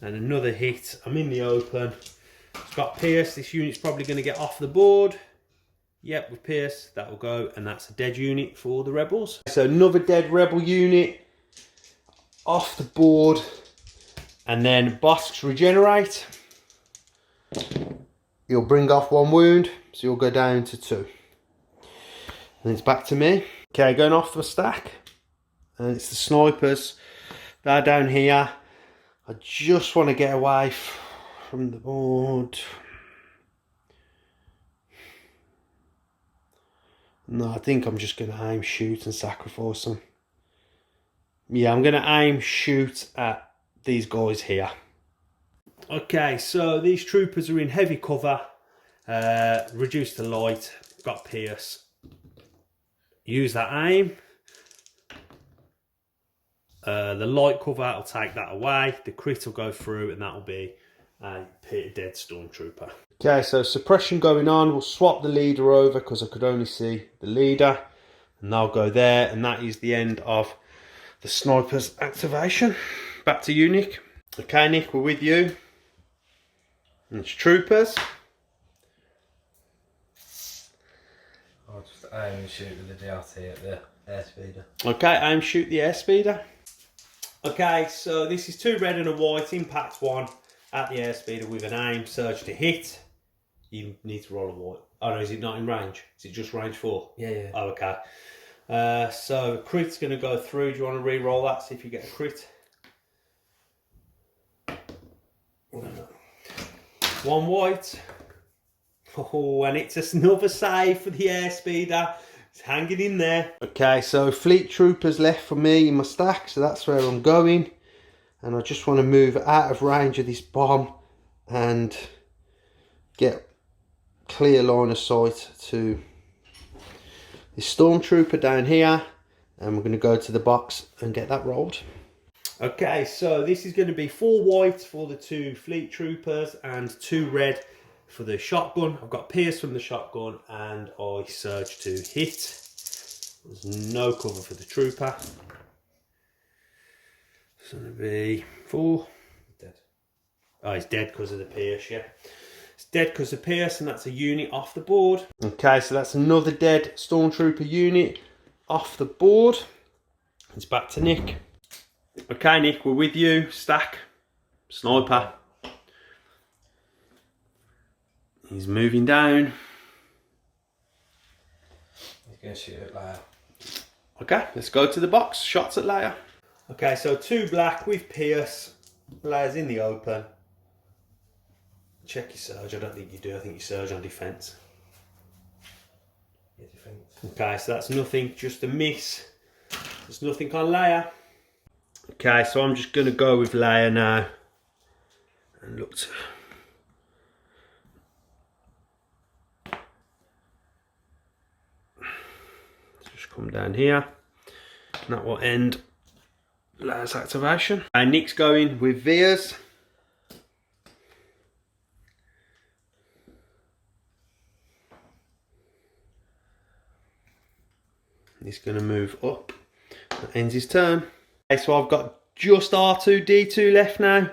Speaker 1: And another hit. I'm in the open. It's got Pierce. This unit's probably going to get off the board. Yep, with Pierce, that will go, and that's a dead unit for the rebels. So another dead rebel unit off the board, and then Bossk's regenerate. You'll bring off 1 wound, so you'll go down to 2. And it's back to me. Okay, going off the stack, and it's the snipers. They're down here. I just want to get away from the board. No, I think I'm just going to aim, shoot and sacrifice them. Yeah, I'm going to aim, shoot at these guys here. Okay, so these troopers are in heavy cover. Reduce the light. Got Pierce. Use that aim. The light cover will take that away. The crit will go through and that will be a dead stormtrooper. Okay, so suppression going on. We'll swap the leader over because I could only see the leader. And they'll go there. And that is the end of the sniper's activation. Back to you, Nick. Okay, Nick, we're with you. And it's troopers.
Speaker 2: I'll just aim and shoot with the DRT at the airspeeder.
Speaker 1: Okay, aim, shoot the airspeeder. Okay, so this is 2 red and a white. Impact 1 at the airspeeder with an aim. Surge to hit. You need to roll a white. Oh no, is it not in range? Is it just range 4?
Speaker 2: Yeah.
Speaker 1: Oh, okay. So crit's going to go through. Do you want to re-roll that? See if you get a crit. 1 white. Oh, and it's another save for the airspeeder. It's hanging in there.
Speaker 3: Okay, so fleet troopers left for me in my stack, so that's where I'm going. And I just want to move out of range of this bomb and get clear line of sight to this stormtrooper down here. And we're going to go to the box and get that rolled.
Speaker 1: Okay, so this is going to be 4 white for the 2 fleet troopers and 2 red for the shotgun. I've got Pierce from the shotgun and I surge to hit. There's no cover for the trooper. It's going to be 4.
Speaker 2: Dead.
Speaker 1: Oh, he's dead because of the Pierce, yeah. It's dead because of Pierce, and that's a unit off the board. Okay, so that's another dead stormtrooper unit off the board. It's back to Nick. Okay, Nick, we're with you. Stack. Sniper. He's moving down.
Speaker 2: He's going to shoot at Leia.
Speaker 1: Okay, let's go to the box. Shots at Leia. Okay, so 2 black with Pierce. Leia's in the open. Check your surge. I don't think you do. I think you surge on defence.
Speaker 2: Yeah, defence.
Speaker 1: Okay, so that's nothing. Just a miss. There's nothing on Leia. Okay, so I'm just going to go with Leia now. And look to... Just come down here. And that will end Leia's activation. And Nick's going with Veers. He's going to move up. That ends his turn. Okay, so I've got just R2-D2 left now.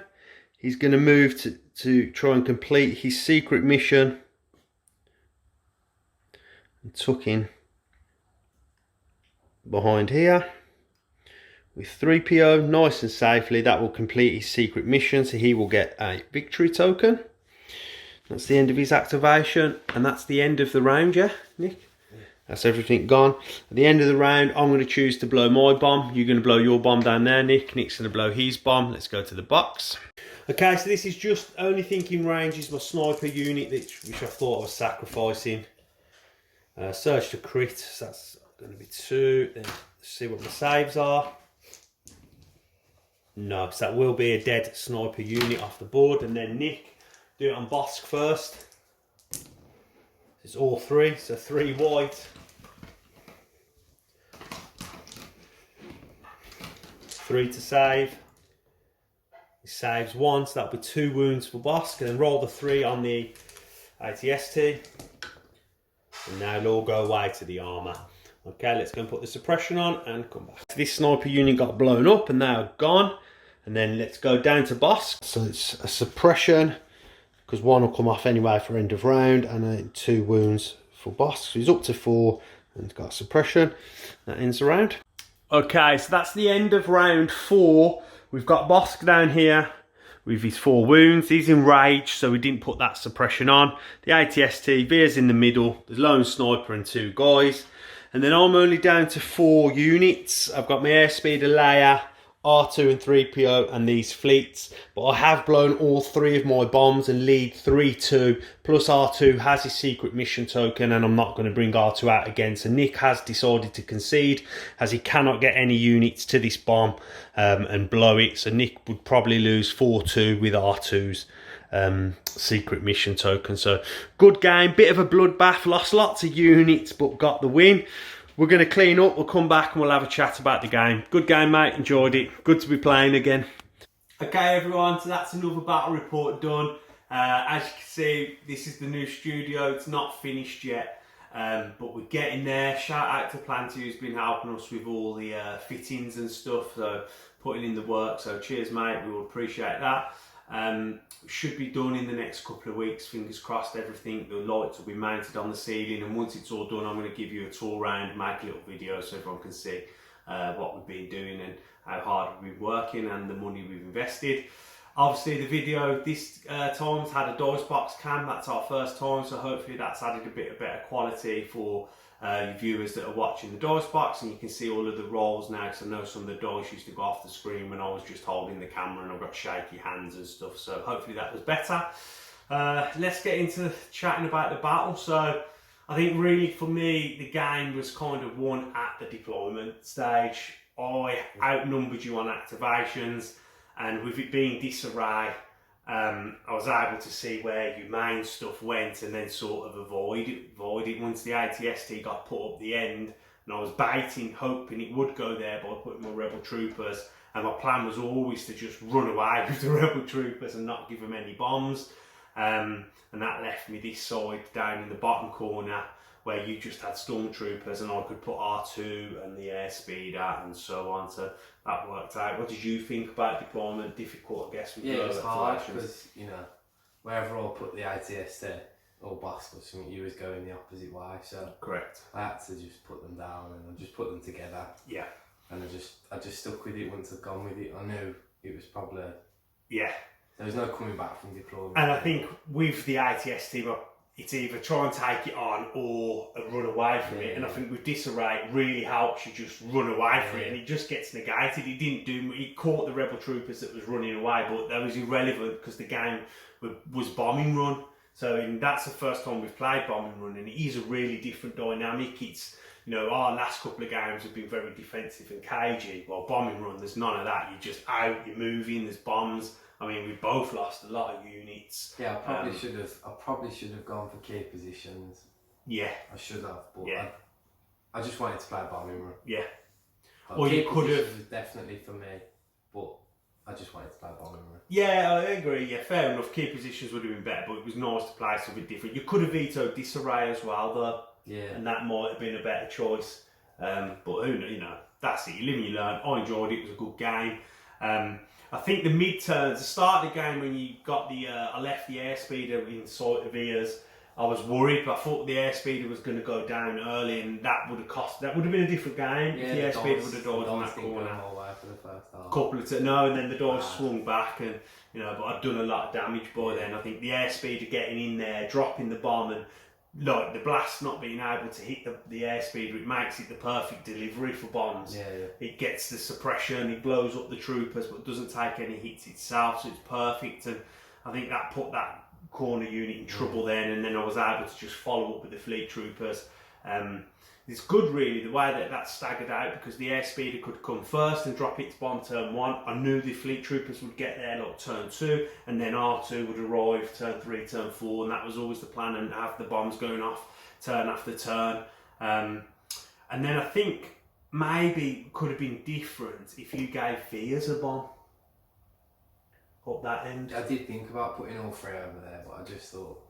Speaker 1: He's going to move to try and complete his secret mission. And tuck in behind here with 3PO, nice and safely. That will complete his secret mission, so he will get a victory token. That's the end of his activation, and that's the end of the round, yeah, Nick? That's everything gone. At the end of the round, I'm going to choose to blow my bomb. You're going to blow your bomb down there, Nick. Nick's going to blow his bomb. Let's go to the box. Okay, so this is just only thinking range is my sniper unit, which I thought I was sacrificing. Surge to crit, so that's going to be 2. Then let's see what my saves are. No, so that will be a dead sniper unit off the board. And then Nick, do it on Bossk first. It's all 3, so 3 white. 3 to save. He saves 1, so that'll be 2 wounds for Bossk. And then roll the 3 on the ATST. And now it'll all go away to the armour. Okay, let's go and put the suppression on and come back. This sniper unit got blown up and now gone. And then let's go down to Bossk. So it's a suppression, because 1 will come off anyway for end of round, and then 2 wounds for Bossk. So he's up to 4 and got suppression. That ends the round. Okay, so that's the end of round 4. We've got Bossk down here with his 4 wounds. He's enraged, so we didn't put that suppression on. The ATST, Veers in the middle, the lone sniper and 2 guys. And then I'm only down to 4 units. I've got my Airspeeder Leia, R2 and 3PO and these fleets, but I have blown all 3 of my bombs and lead 3-2, plus R2 has his secret mission token, and I'm not going to bring R2 out again. So Nick has decided to concede, as he cannot get any units to this bomb and blow it. So Nick would probably lose 4-2 with R2's secret mission token. So good game, bit of a bloodbath, lost lots of units but got the win. We're going to clean up, we'll come back and we'll have a chat about the game. Good game, mate, enjoyed it. Good to be playing again. Okay, everyone, so that's another battle report done. As you can see, this is the new studio. It's not finished yet, but we're getting there. Shout out to Planty, who's been helping us with all the fittings and stuff, so putting in the work. So cheers, mate, we will appreciate that. Should be done in the next couple of weeks, fingers crossed. Everything, the lights will be mounted on the ceiling, and once it's all done, I'm going to give you a tour around, make a little video so everyone can see what we've been doing and how hard we've been working and the money we've invested. Obviously the video this time's had a dice box cam. That's our first time, so hopefully that's added a bit of better quality for your viewers that are watching the dice box, and you can see all of the rolls now, because I know some of the dice used to go off the screen when I was just holding the camera and I've got shaky hands and stuff, so hopefully that was better. Let's get into chatting about the battle. So I think really for me, the game was kind of won at the deployment stage. I outnumbered you on activations, and with it being disarray, I was able to see where your main stuff went and then sort of avoid it once the ATST got put up the end. And I was baiting, hoping it would go there by putting my rebel troopers. And my plan was always to just run away with the rebel troopers and not give them any bombs. And that left me this side down in the bottom corner where you just had stormtroopers and I could put R2 and the airspeeder and so on. So that worked out. What did you think about deployment? Difficult, I guess. With
Speaker 2: it was hard because, you know, wherever I put the ITST or Bossk or something, you was going the opposite way. So
Speaker 1: correct.
Speaker 2: I had to just put them down and I just put them together.
Speaker 1: Yeah.
Speaker 2: And I just stuck with it once I'd gone with it. I knew it was probably...
Speaker 1: Yeah.
Speaker 2: There was no coming back from deployment.
Speaker 1: And I think with the ATST, it's either try and take it on or run away from it. And I think with disarray, it really helps you just run away from it, and it just gets negated. It didn't do. It caught the rebel troopers that was running away, but that was irrelevant because the game was bombing run. So that's the first time we've played bombing run, and it is a really different dynamic. It's, you know, our last couple of games have been very defensive and cagey. Well, bombing run, there's none of that. You're just out, you're moving, there's bombs. I mean, we both lost a lot of units.
Speaker 2: Yeah, I probably should have gone for key positions.
Speaker 1: Yeah,
Speaker 2: I should have, but
Speaker 1: yeah.
Speaker 2: I just wanted to play bombing run.
Speaker 1: Yeah.
Speaker 2: Or you could have definitely for me, but I just wanted to play bombing run.
Speaker 1: Yeah, I agree. Yeah, fair enough. Key positions would have been better, but it was nice to play something different. You could have vetoed disarray as well, though. Yeah. And that might have been a better choice. But who knows? You know, that's it. You live and you learn. I enjoyed it. It was a good game. I think the mid-turns, the start of the game when you got the, I left the airspeeder in sight of Veers, I was worried, but I thought the airspeeder was going to go down early, and that would have been a different game if the airspeeder would have died on that corner. And then the dice swung back, and you know, but I'd done a lot of damage by then. I think the airspeeder getting in there, dropping the bomb, and like the blast not being able to hit the airspeeder, it makes it the perfect delivery for bombs. It gets the suppression, it blows up the troopers, but doesn't take any hits itself, so it's perfect. And I think that put that corner unit in trouble then, and then I was able to just follow up with the fleet troopers. It's good really the way that staggered out, because the airspeeder could come first and drop its bomb turn 1. I knew the fleet troopers would get there like turn 2, and then R2 would arrive turn 3, turn 4, and that was always the plan, and have the bombs going off turn after turn. And then I think maybe could have been different if you gave Veers a bomb up that end.
Speaker 2: I did think about putting all 3 over there, but I just thought,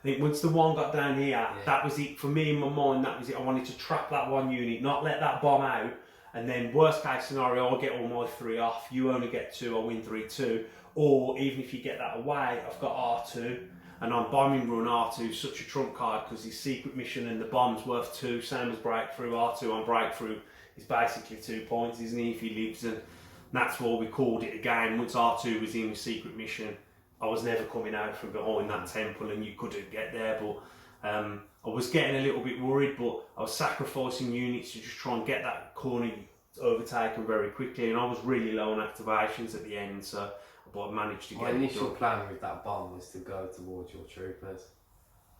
Speaker 1: I think once the one got down here, that was it. For me, in my mind, that was it. I wanted to trap that one unit, not let that bomb out, and then worst case scenario, I'll get all my 3 off, you only get 2, I win 3-2. Or even if you get that away, I've got R2, and on bombing run, R2 is such a trump card because his secret mission and the bomb's worth 2, same as breakthrough. R2 on breakthrough is basically 2 points, isn't he, if he lives, and that's why we called it a game. Once R2 was in the secret mission, I was never coming out from behind that temple, and you couldn't get there. But I was getting a little bit worried, but I was sacrificing units to just try and get that corner overtaken very quickly, and I was really low on activations at the end, so but I managed to get it.
Speaker 2: My initial plan with that bomb was to go towards your troopers,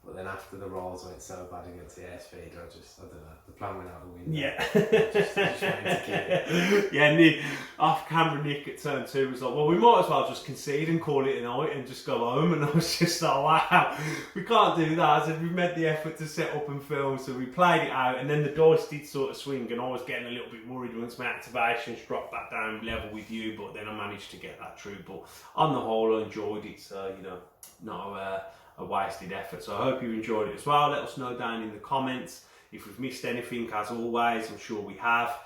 Speaker 2: but then after the rolls went so bad against the airspeeder, I don't know, the plan went out the window.
Speaker 1: Yeah.
Speaker 2: I just wanted to keep it.
Speaker 1: Yeah, Nick, off camera Nick at turn 2 was like, well, we might as well just concede and call it a night and just go home. And I was just like, wow, we can't do that. I said, we made the effort to set up and film, so we played it out, and then the dice did sort of swing, and I was getting a little bit worried once my activations dropped back down level with you, but then I managed to get that true. But on the whole, I enjoyed it, so, you know, not a wasted effort. So I hope you enjoyed it as well. Let us know down in the comments if we've missed anything. As always, I'm sure we have.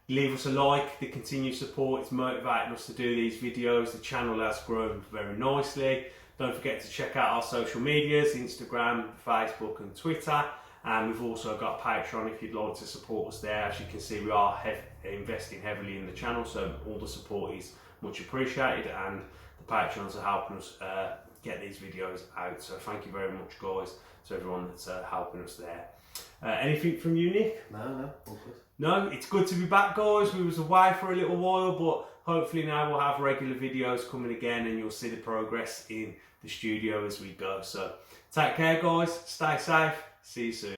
Speaker 1: Leave us a like. The continued support is motivating us to do these videos. The channel has grown very nicely. Don't forget to check out our social medias, Instagram, Facebook and Twitter. And we've also got Patreon if you'd like to support us there. As you can see, we are investing heavily in the channel, so all the support is much appreciated, and the Patreons are helping us get these videos out. So thank you very much, guys, to everyone that's helping us there. Anything from you, Nick?
Speaker 2: No, all good.
Speaker 1: No, it's good to be back, guys. We was away for a little while, but hopefully now we'll have regular videos coming again, and you'll see the progress in the studio as we go. So take care, guys. Stay safe. See you soon.